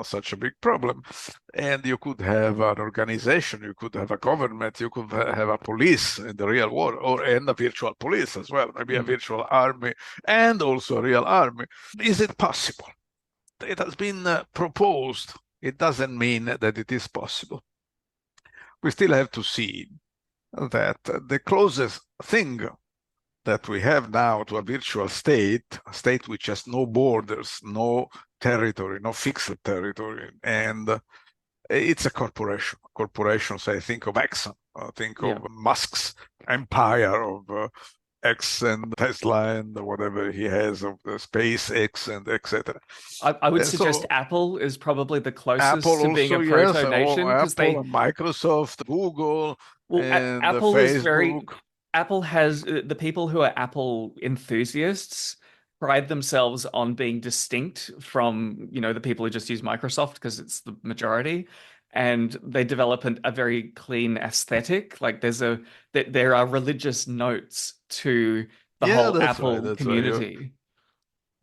such a big problem. And you could have an organization, you could have a government, you could have a police in the real world, and a virtual police as well, maybe a mm. virtual army and also a real army. Is it possible? It has been proposed. It doesn't mean that it is possible. We still have to see that the closest thing that we have now to a virtual state, a state which has no borders, no territory, no fixed territory, and it's a corporation. Corporations, I think of Exxon, I think Yeah. of Musk's empire of X and Tesla and whatever he has of the SpaceX and etc. I would And suggest so Apple is probably the closest Apple to being a also, yes, proto or nation because Apple they and Microsoft, Google, well, and Apple is very. Facebook. Apple has the people who are Apple enthusiasts pride themselves on being distinct from, the people who just use Microsoft because it's the majority. And they develop a very clean aesthetic. Like there are religious notes to the Yeah, whole that's right. Apple That's right. community.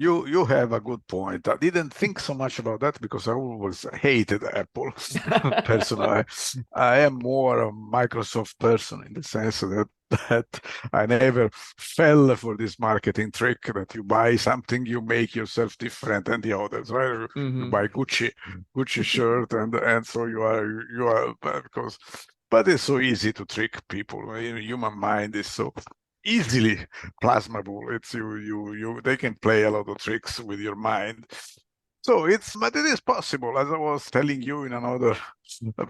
You have a good point. I didn't think so much about that because I always hated Apple personally. I am more a Microsoft person in the sense that I never fell for this marketing trick that you buy something, you make yourself different than the others, right? You Hmm. buy Gucci shirt and so you are because but it's so easy to trick people. Human mind is so easily plasmable. It's you they can play a lot of tricks with your mind. So but it is possible. As I was telling you in another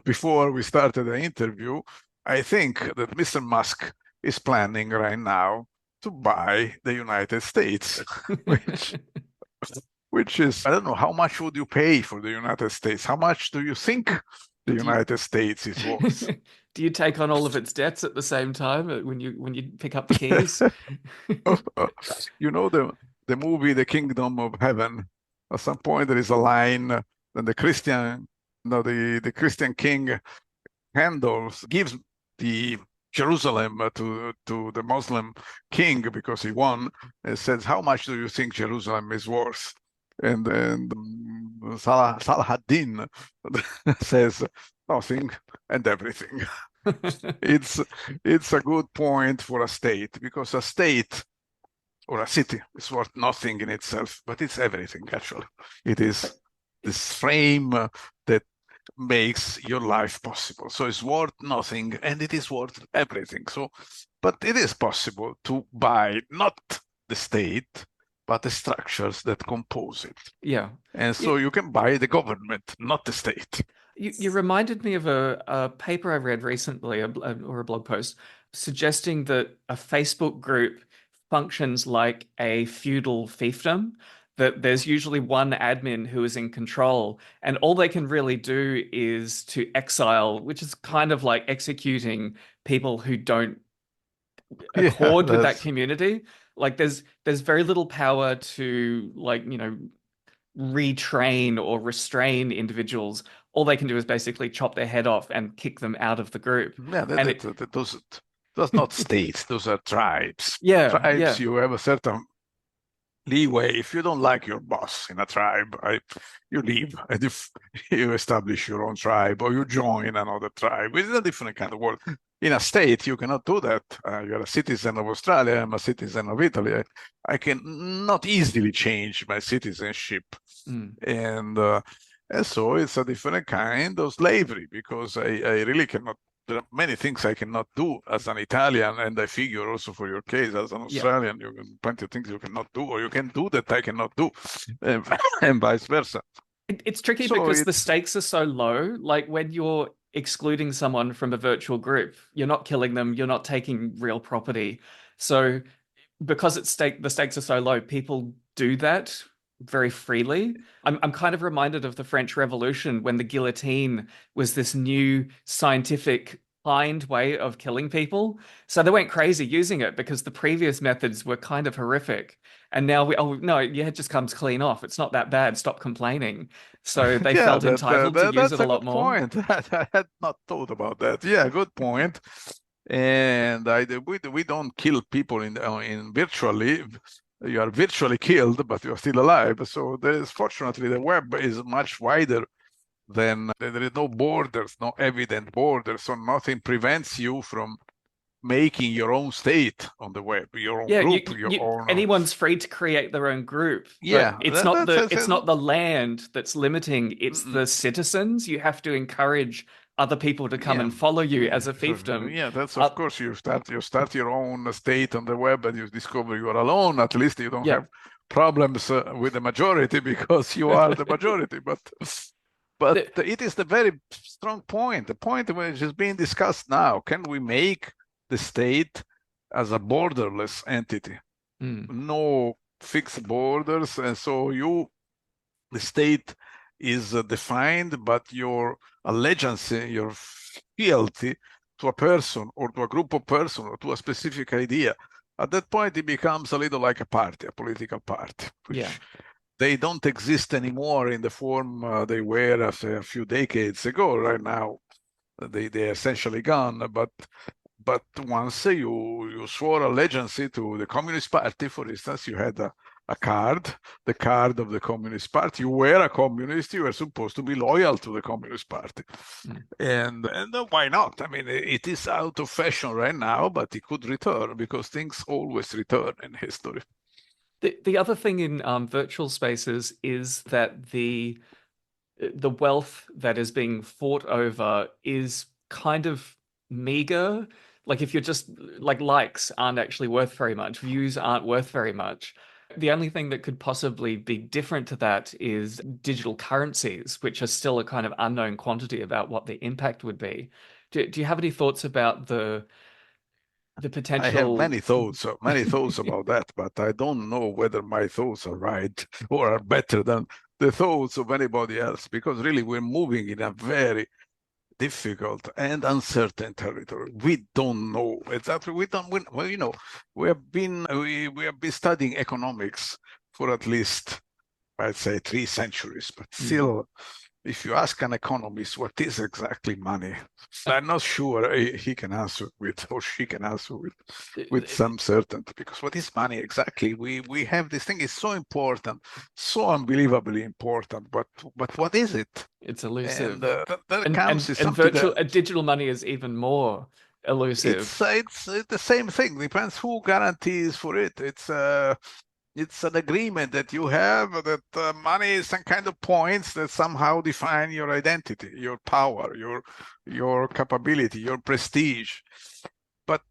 before we started the interview, I think that Mr. Musk is planning right now to buy the United States, which which is I don't know how much would you pay for the United States? How much do you think the Do you, United States is worth? do you take on all of its debts at the same time when you pick up the keys? You know the movie The Kingdom of Heaven. At some point there is a line that the Christian, no, the Christian king handles gives the Jerusalem to the Muslim king because he won. And says, "How much do you think Jerusalem is worth?" And Salah ad-Din says, "Nothing and everything." It's it's a good point for a state because a state or a city is worth nothing in itself, but it's everything actually. It is this frame that makes your life possible. So it's worth nothing and it is worth everything. So, but it is possible to buy not the state, but the structures that compose it. Yeah. And You, so you can buy the government, not the state. you reminded me of a paper I read recently, or a blog post, suggesting that a Facebook group functions like a feudal fiefdom, that there's usually one admin who is in control, and all they can really do is to exile, which is kind of like executing people who don't Yeah, accord with that that's community. Like there's very little power to like, retrain or restrain individuals. All they can do is basically chop their head off and kick them out of the group. yeah, And it, those not states, those are tribes. yeah, Tribes, yeah, you have a certain leeway. If you don't like your boss in a tribe, you leave. And if you establish your own tribe or you join another tribe, it's a different kind of world. In a state, you cannot do that. You're a citizen of Australia. I'm a citizen of Italy. I can not easily change my citizenship, mm, and uh, and so it's a different kind of slavery because I really cannot. There are many things I cannot do as an Italian, and I figure also for your case as an yeah. Australian, you can plenty of things you cannot do, or you can do that I cannot do, and, and vice versa. It's tricky So because the it's stakes are so low. Like when you're excluding someone from a virtual group, you're not killing them, you're not taking real property. So because the stakes are so low, people do that very freely. I'm kind of reminded of the French Revolution when the guillotine was this new scientific kind way of killing people. So they went crazy using it because the previous methods were kind of horrific. And now oh no, your head just comes clean off. It's not that bad. Stop complaining. So they yeah, felt entitled to use it that's a a lot good more. point. I had not thought about that. Yeah, good point. And we don't kill people in virtually. You are virtually killed, but you are still alive. So there's fortunately the web is much wider than there is no borders, no evident borders, so nothing prevents you from making your own state on the web, your own Yeah, group, your own. anyone's free to create their own group, but Yeah, that's it's not the land that's limiting, it's mm, the citizens. You have to encourage other people to come yeah. and follow you Yeah, as a so fiefdom. yeah, that's Uh, of course you start your own state on the web and you discover you are alone. At least you don't yeah. have problems with the majority because you are the majority. But The- it is the very strong point, the point which is being discussed now. Can we make the state as a borderless entity? mm, No fixed borders, and so the state is defined, but your allegiance, your fealty to a person or to a group of persons or to a specific idea, at that point it becomes a little like a party, a political party, yeah. which they don't exist anymore in the form they were a few decades ago. Right now, they're essentially gone. But once you swore allegiance to the Communist Party, for instance, you had a card, the card of the Communist Party. You were a communist. You were supposed to be loyal to the Communist Party, Mm. and why not? I mean, it is out of fashion right now, but it could return because things always return in history. The other thing in virtual spaces is that the wealth that is being fought over is kind of meager. Like if you're just like likes aren't actually worth very much, views aren't worth very much. The only thing that could possibly be different to that is digital currencies, which are still a kind of unknown quantity about what the impact would be. Do you have any thoughts about the I have potential? many thoughts about that, but I don't know whether my thoughts are right or are better than the thoughts of anybody else, because really we're moving in a very difficult and uncertain territory. We don't know exactly. We don't. Well, we have been studying economics for at least, I'd say, 3 centuries, but Mm. still, if you ask an economist what is exactly money, I'm not sure he can answer with or she can answer with some certainty. Because what is money exactly? We have this thing is so important, so unbelievably important. But what is it? It's And elusive. that And counts and is and something that digital money is even more elusive. it's the same thing. Depends who guarantees for it. It's an agreement that you have that money is some kind of points that somehow define your identity, your power, your capability, your prestige. But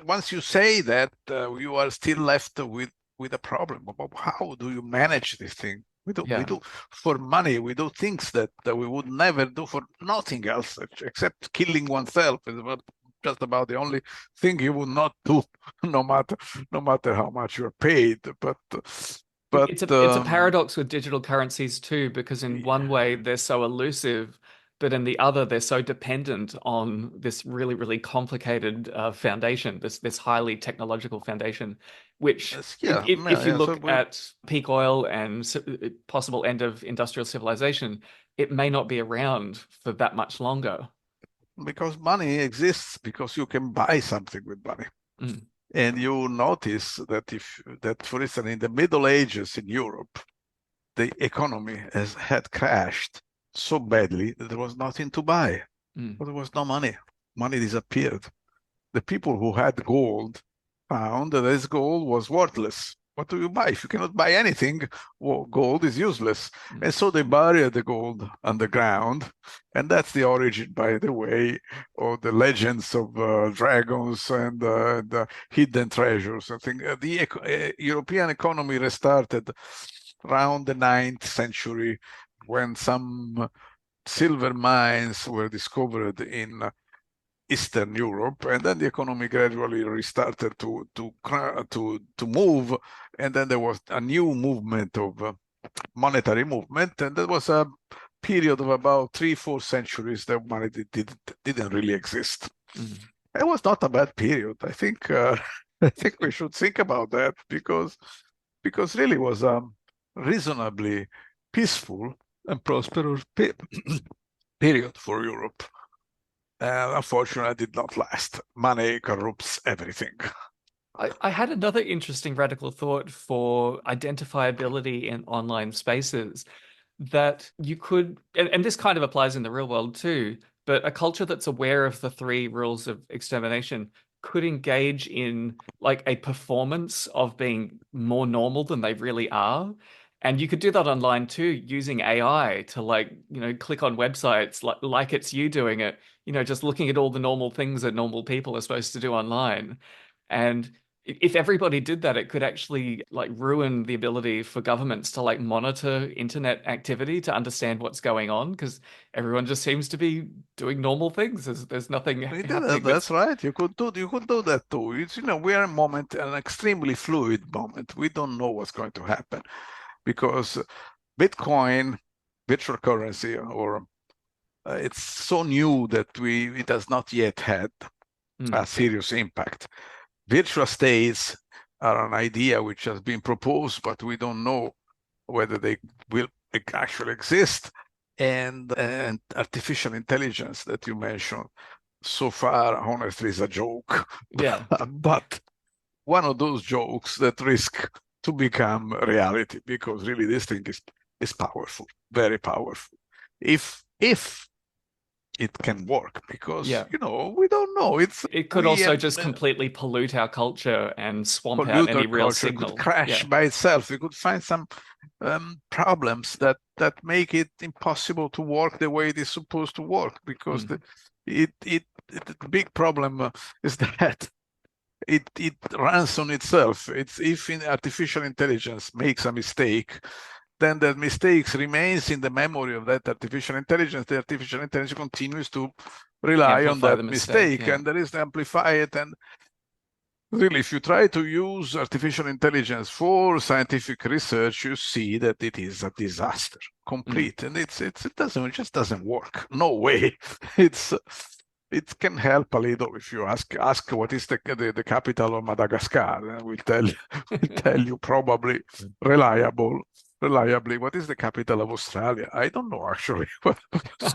once you say that, you are still left with a problem about how do you manage this thing. We Yeah. do for money. We do things that we would never do for nothing else except killing oneself. Is just about the only thing you would not do, no matter how much you're paid. But It's a paradox with digital currencies too, because in one way they're so elusive, but in the other they're so dependent on this really, really complicated foundation, this highly technological foundation, which yeah, if you yeah. So look at peak oil and possible end of industrial civilization, it may not be around for that much longer. because money exists because you can buy something with money. Mm, And you notice that for instance, in the Middle Ages in Europe, the economy had crashed so badly that there was nothing to buy. mm, There was no money. Money disappeared. The people who had gold found that this gold was worthless. What do you buy? If you cannot buy anything, well, gold is useless. mm, And so they buried the gold underground. And that's the origin, by the way, of the legends of dragons and the hidden treasures. I think the European economy restarted around the 9th century when some silver mines were discovered in Eastern Europe, and then the economy gradually restarted to move, and then there was a new movement of monetary movement, and there was a period of about 3, 4 centuries that money didn't really exist. mm. It was not a bad period. I think I think we should think about that because really was a reasonably peaceful and prosperous period for Europe. Unfortunately, did not last. Money corrupts everything. I had another interesting radical thought for identifiability in online spaces that you could, and this kind of applies in the real world too, but a culture that's aware of the three rules of extermination could engage in like a performance of being more normal than they really are. And you could do that online too, using AI to like, click on websites like it's you doing it, just looking at all the normal things that normal people are supposed to do online. And if everybody did that, it could actually like ruin the ability for governments to like monitor internet activity to understand what's going on because everyone just seems to be doing normal things. There's nothing happening That's that's right. You could do that too. We are in a moment, an extremely fluid moment. We don't know what's going to happen because Bitcoin, virtual currency, or it's so new that it has not yet had mm, a serious impact. Virtual states are an idea which has been proposed, but we don't know whether they will actually exist. And artificial intelligence that you mentioned so far, honestly, is a joke. yeah. But one of those jokes that risk to become reality because really this thing is powerful, very powerful. If it can work, because Yeah. we don't know. It's It could we also just completely pollute our culture and swamp out polluter any real culture could signal. crash Yeah. by itself. We could find some problems that make it impossible to work the way it is supposed to work because Mm, the big problem is that it runs on itself. It's if artificial intelligence makes a mistake, then that mistake remains in the memory of that artificial intelligence. The artificial intelligence continues to rely on amplify that the mistake. mistake, Yeah. and there is to amplify it. And really, if you try to use artificial intelligence for scientific research, you see that it is a disaster, Mm. complete, and it just doesn't work. No way. It's it can help a little if you ask what is the capital of Madagascar, and we'll tell you probably reliable reliably what is the capital of Australia. I don't know actually.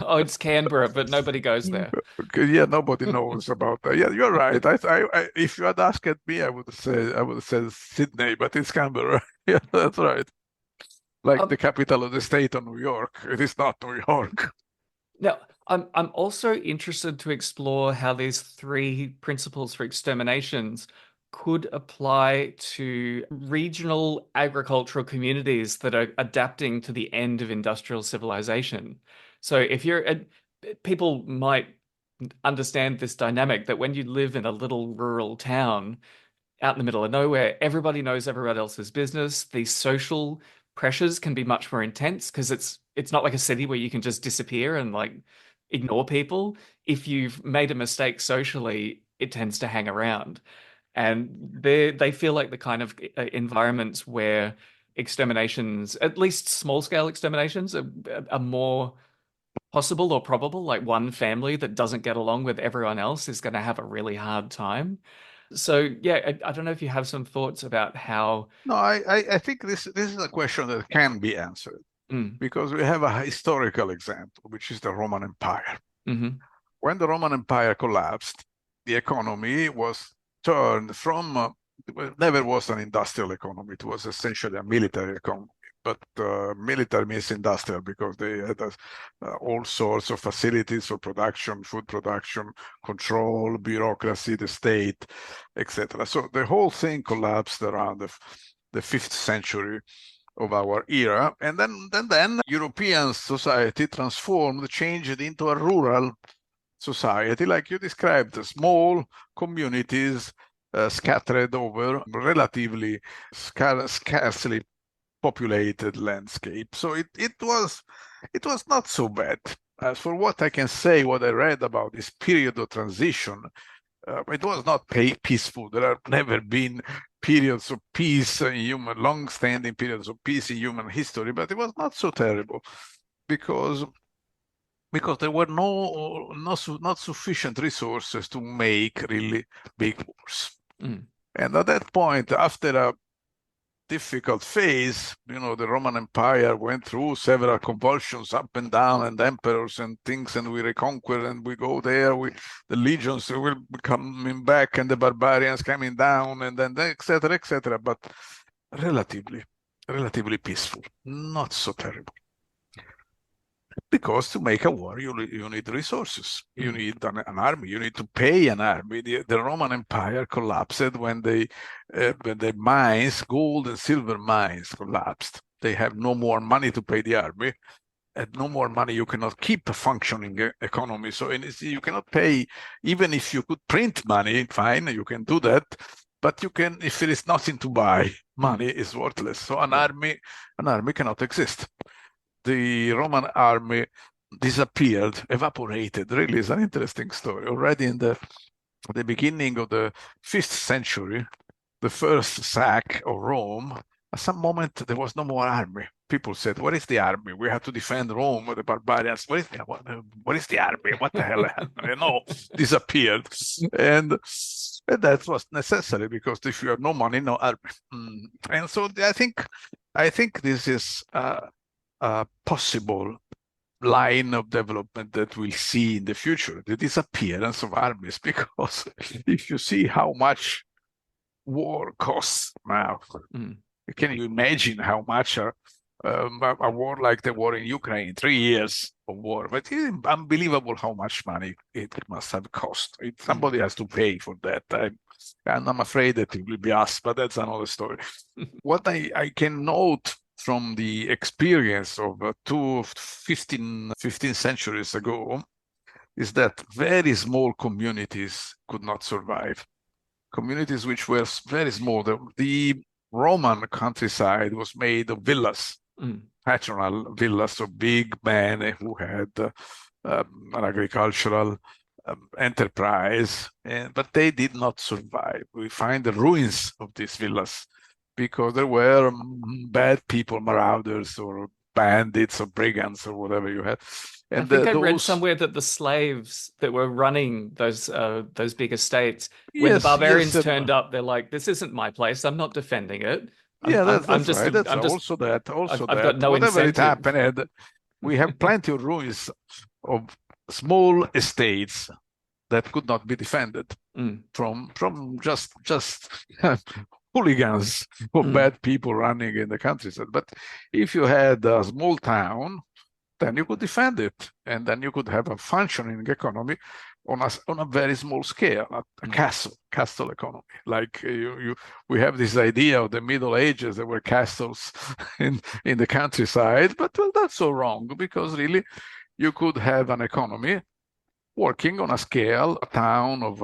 Oh, it's Canberra, but nobody goes there. Okay, yeah, nobody knows about that. Yeah, you're right. If you had asked me, I would have said Sydney, but it's Canberra. Yeah, that's right. Like Um, the capital of the state of New York. It is not New York. Now, I'm also interested to explore how these three principles for exterminations could apply to regional agricultural communities that are adapting to the end of industrial civilization. So if people might understand this dynamic that when you live in a little rural town, out in the middle of nowhere. Everybody knows everyone else's business. These social pressures can be much more intense because it's not like a city where you can just disappear and like ignore people. If you've made a mistake socially, it tends to hang around. And they feel like the kind of environments where exterminations, at least small scale exterminations, are more possible or probable. Like one family that doesn't get along with everyone else is going to have a really hard time. So yeah, I don't know if you have some thoughts about how. No, I think this is a question that can be answered Mm, because we have a historical example, which is the Roman Empire. hmm When the Roman Empire collapsed, the economy was turned from, it never was an industrial economy, it was essentially a military economy. But military means industrial because they had all sorts of facilities for production, food production, control, bureaucracy, the state, etc. So the whole thing collapsed around the 5th century of our era. And then European society transformed, changed into a rural society, like you described, small communities scattered over relatively scarcely populated landscape. So it was not so bad. As for what I can say, what I read about this period of transition, it was not peaceful. There have never been periods of peace in long-standing periods of peace in human history, but it was not so terrible because there were not sufficient resources to make really big wars. mm, And at that point, after a difficult phase, the Roman Empire went through several convulsions up and down, and emperors and things, and we reconquer and we go there, the legions will be coming back and the barbarians coming down, and then etc., etc. But relatively peaceful, not so terrible. Because to make a war, you need resources. You mm, need an army. You need to pay an army. The Roman Empire collapsed when the mines, gold and silver mines, collapsed. They have no more money to pay the army. And no more money, you cannot keep a functioning economy. So you cannot pay, even if you could print money, fine, you can do that. But if there is nothing to buy, mm. money is worthless. So an Yeah. army cannot exist. The Roman army disappeared, evaporated. Really, is an interesting story. Already in the beginning of the 5th century, the first sack of Rome, at some moment there was no more army. People said, "What is the army? We have to defend Rome, the barbarians. What is the army? What the hell happened?" No, disappeared. And that was necessary because if you have no money, no army. And so I think this is a possible line of development that we'll see in the future, the disappearance of armies, because if you see how much war costs now, Mm, can you imagine how much a war like the war in Ukraine, 3 years of war, but it's unbelievable how much money it must have cost. mm. Somebody has to pay for that. And I'm afraid that it will be us, but that's another story. What I can note from the experience of 15 centuries ago is that very small communities could not survive. Communities which were very small. The Roman countryside was made of villas, Mm, patronal villas, so big men who had an agricultural enterprise, but they did not survive. We find the ruins of these villas because there were bad people, marauders or bandits or brigands or whatever you had. I And think I read those, somewhere that the slaves that were running those big estates, when the yes, yes, barbarians turned up, they're like, "This isn't my place. I'm not defending it. yeah, I'm that's just right. That's I'm just also that, I've got no Whatever it incentive." happened, we have plenty of ruins of small estates that could not be defended Mm, from just hooligans or mm, bad people running in the countryside. But if you had a small town, then you could defend it, and then you could have a functioning economy on a very small scale, a mm, castle economy. Like we have this idea of the Middle Ages, there were castles in the countryside, but well, that's so wrong because really you could have an economy working on a scale, a town of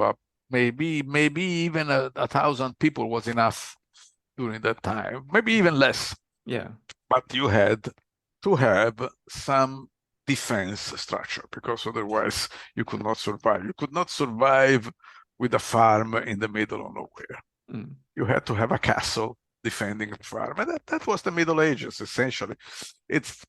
maybe even 1,000 people was enough during that time, maybe even less. yeah. But you had to have some defense structure because otherwise you could not survive. You could not survive with a farm in the middle of nowhere. Mm, You had to have a castle defending the farm. And that was the Middle Ages, essentially. It's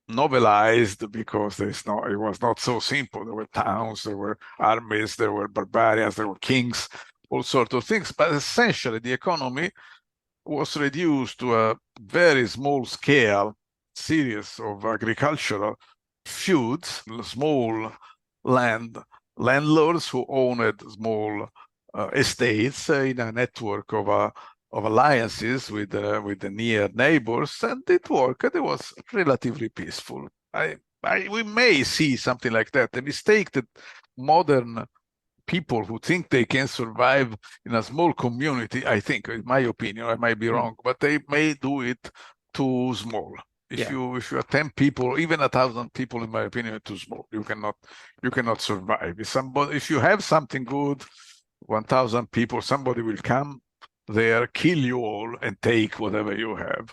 novelized because it was not so simple. There were towns, there were armies, there were barbarians, there were kings, all sorts of things. But essentially, the economy was reduced to a very small scale series of agricultural feuds, small land landlords who owned small estates in a network of alliances with the near neighbors, and it worked. It was relatively peaceful. We may see something like that. The mistake that modern people who think they can survive in a small community, I think, in my opinion, I might be Mm. wrong, but they may do it too small. Yeah. If you are 10 people, even 1,000 people, in my opinion, too small. You cannot survive. If you have something good, 1,000 people, somebody will come there, kill you all, and take whatever you have.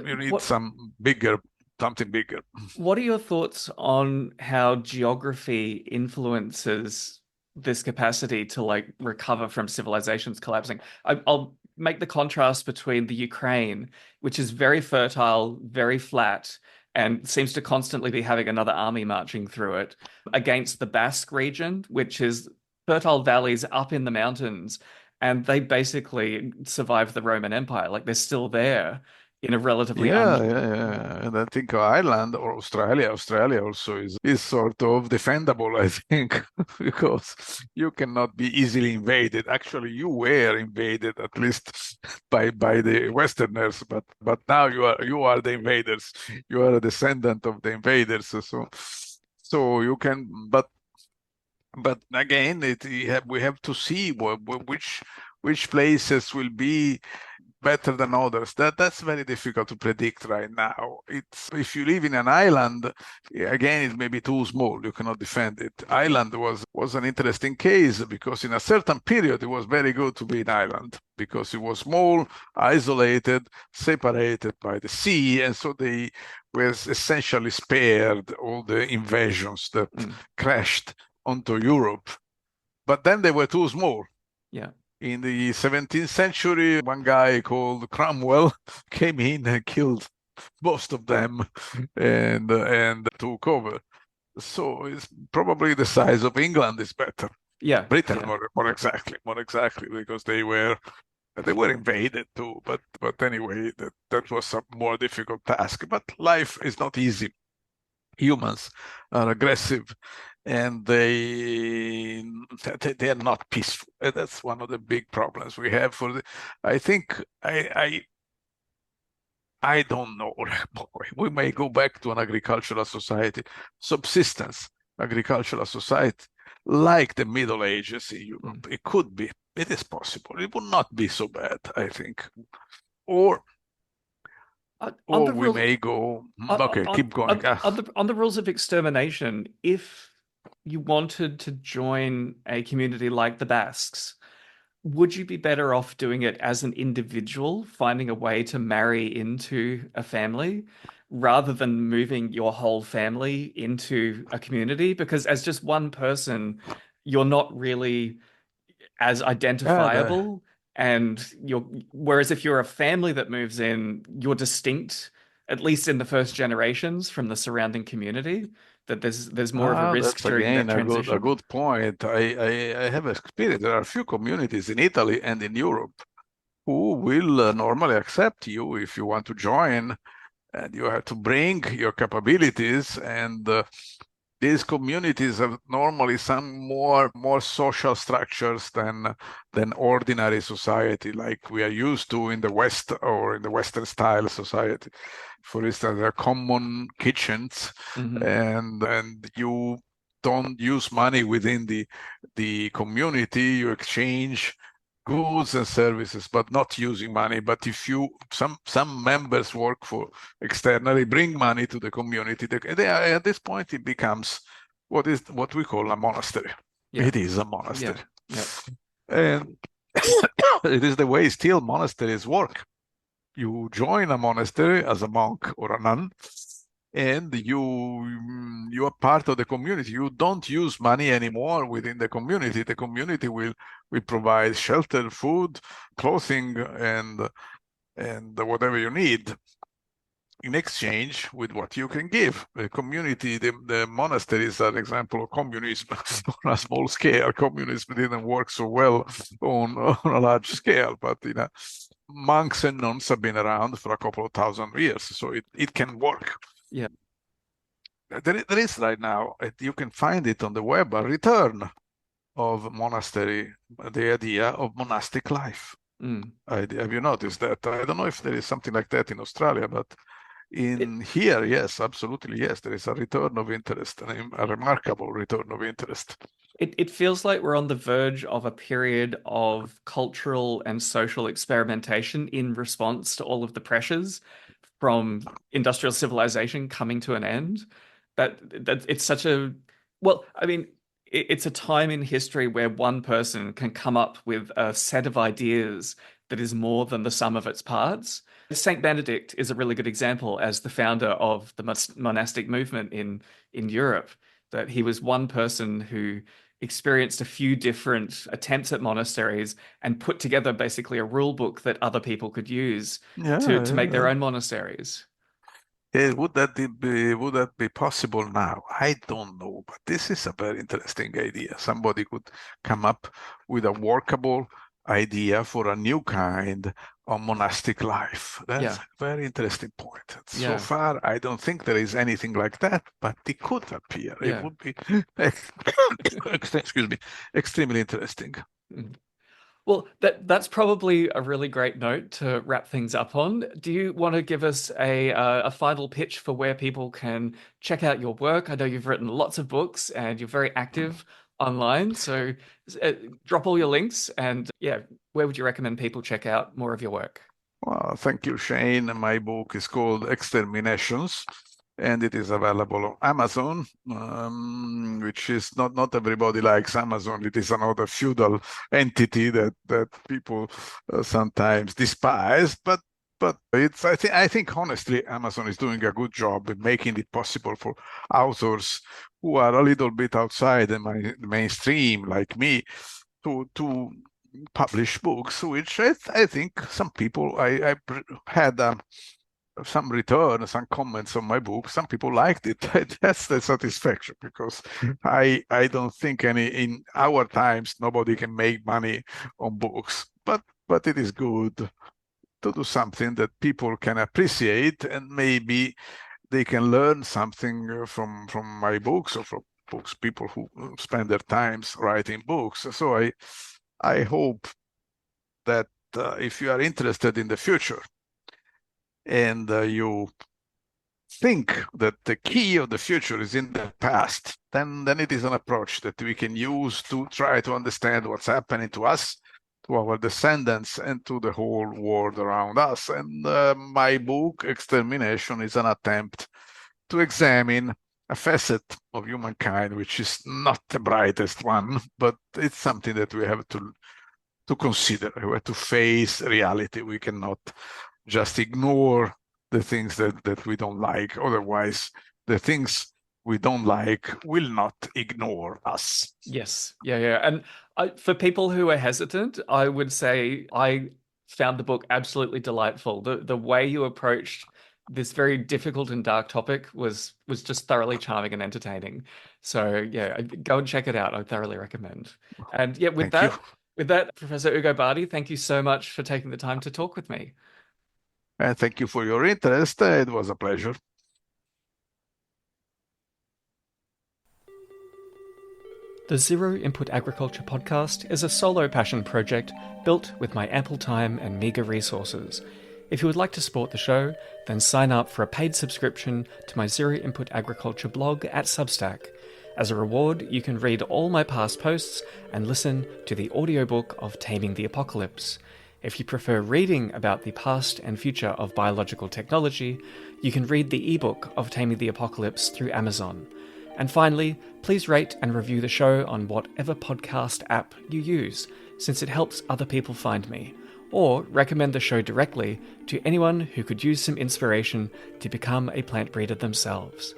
You need What something bigger. What are your thoughts on how geography influences this capacity to like recover from civilizations collapsing? I'll make the contrast between the Ukraine, which is very fertile, very flat, and seems to constantly be having another army marching through it, against the Basque region, which is fertile valleys up in the mountains, and they basically survived the Roman Empire. Like they're still there in a relatively Yeah, un yeah, yeah. And I think Ireland or Australia also is sort of defendable, I think, because you cannot be easily invaded. Actually, you were invaded at least by the Westerners, but now you are the invaders. You are a descendant of the invaders. So you can, but again, we have to see which places will be better than others. That's very difficult to predict right now. It's if you live in an island, again, it may be too small. You cannot defend it. Ireland was an interesting case because in a certain period it was very good to be an island because it was small, isolated, separated by the sea, and so they were essentially spared all the invasions that Mm, crashed onto Europe. But then they were too small. yeah. In the 17th century, one guy called Cromwell came in and killed most of them and took over. So it's probably the size of England is better. Yeah, Britain, yeah. more exactly, because they were invaded too. But anyway, that was a more difficult task. But life is not easy. Humans are aggressive and they are not peaceful. And that's one of the big problems we have I think I don't know. We may go back to an agricultural society, subsistence agricultural society, like the Middle Ages in Mm. Europe. It could be. It is possible. It would not be so bad, I think. Or On or the we rules, may go. Okay, keep going. on the rules of extermination, if you wanted to join a community like the Basques, would you be better off doing it as an individual, finding a way to marry into a family, rather than moving your whole family into a community? Because as just one person, you're not really as Yeah, the, identifiable, and you're whereas if you're a family that moves in, you're distinct, at least in the first generations, from the surrounding community, that there's more of a risk That's during that again a transition. good point. I have experience. There are a few communities in Italy and in Europe who will normally accept you if you want to join, and you have to bring your capabilities. And these communities have normally some more social structures than ordinary society, like we are used to in the West or in the Western style society. For instance, there are common kitchens, Hmm. and you don't use money within the community. You exchange goods and services, but not using money. But if some members work for externally, bring money to the community, at this point it becomes what we call a monastery. Yeah, It is a yeah, monastery, yeah. and it is the way still monasteries work. You join a monastery as a monk or a nun, and you are part of the community. You don't use money anymore within the community. The community will provide shelter, food, clothing, and whatever you need in exchange with what you can give. The community, the monasteries are an example of communism on a small scale. Communism didn't work so well on a large scale, but monks and nuns have been around for a couple of thousand years, so it can work. Yeah. There is right now, you can find it on the web, a return of monastery, the idea of monastic life. Mm. Have you noticed that? I don't know if there is something like that in Australia, but It, in here, yes, absolutely, yes, there is a return of interest, a remarkable return of interest. it feels like we're on the verge of a period of cultural and social experimentation in response to all of the pressures from industrial civilization coming to an end. That it's such a well, I mean, it's a time in history where one person can come up with a set of ideas that is more than the sum of its parts. Saint Benedict is a really good example as the founder of the monastic movement in Europe, that he was one person who experienced a few different attempts at monasteries and put together basically a rule book that other people could use Yeah, to make their yeah. own monasteries. Would that be possible now? I don't know, but this is a very interesting idea. Somebody could come up with a workable idea for a new kind of monastic life. That's Yeah, a very interesting point. So yeah, far, I don't think there is anything like that, but it could appear. It yeah. would be, excuse me, extremely interesting. Mm. Well, that's probably a really great note to wrap things up on. Do you want to give us a final pitch for where people can check out your work? I know you've written lots of books and you're very active online, so uh, drop all your links and yeah, where would you recommend people check out more of your work? Well, thank you, Shane. My book is called Exterminations, and it is available on Amazon, which is not everybody likes Amazon. It is another feudal entity that people sometimes despise, but it's I think honestly Amazon is doing a good job in making it possible for authors who are a little bit outside the mainstream, like me, to publish books, which I think some people I had some return, some comments on my book. Some people liked it. That's the satisfaction because I don't think any in our times nobody can make money on books, but it is good to do something that people can appreciate and maybe they can learn something from my books or from books people who spend their times writing books. So I hope that if you are interested in the future and you think that the key of the future is in the past, then it is an approach that we can use to try to understand what's happening to us, to our descendants, and to the whole world around us. And my book, Extermination, is an attempt to examine a facet of humankind which is not the brightest one, but it's something that we have to consider. We have to face reality. We cannot just ignore the things that we don't like. Otherwise, the things we don't like will not ignore us. Yes, yeah, yeah. And for people who are hesitant, I would say I found the book absolutely delightful. The way you approached this very difficult and dark topic was just thoroughly charming and entertaining. So yeah, go and check it out. I thoroughly recommend. And yeah, Thank you. with that, Professor Ugo Bardi, thank you so much for taking the time to talk with me. And thank you for your interest. It was a pleasure. The Zero Input Agriculture podcast is a solo passion project built with my ample time and meagre resources. If you would like to support the show, then sign up for a paid subscription to my Zero Input Agriculture blog at Substack. As a reward, you can read all my past posts and listen to the audiobook of Taming the Apocalypse. If you prefer reading about the past and future of biological technology, you can read the ebook of Taming the Apocalypse through Amazon. And finally, please rate and review the show on whatever podcast app you use, since it helps other people find me. Or recommend the show directly to anyone who could use some inspiration to become a plant breeder themselves.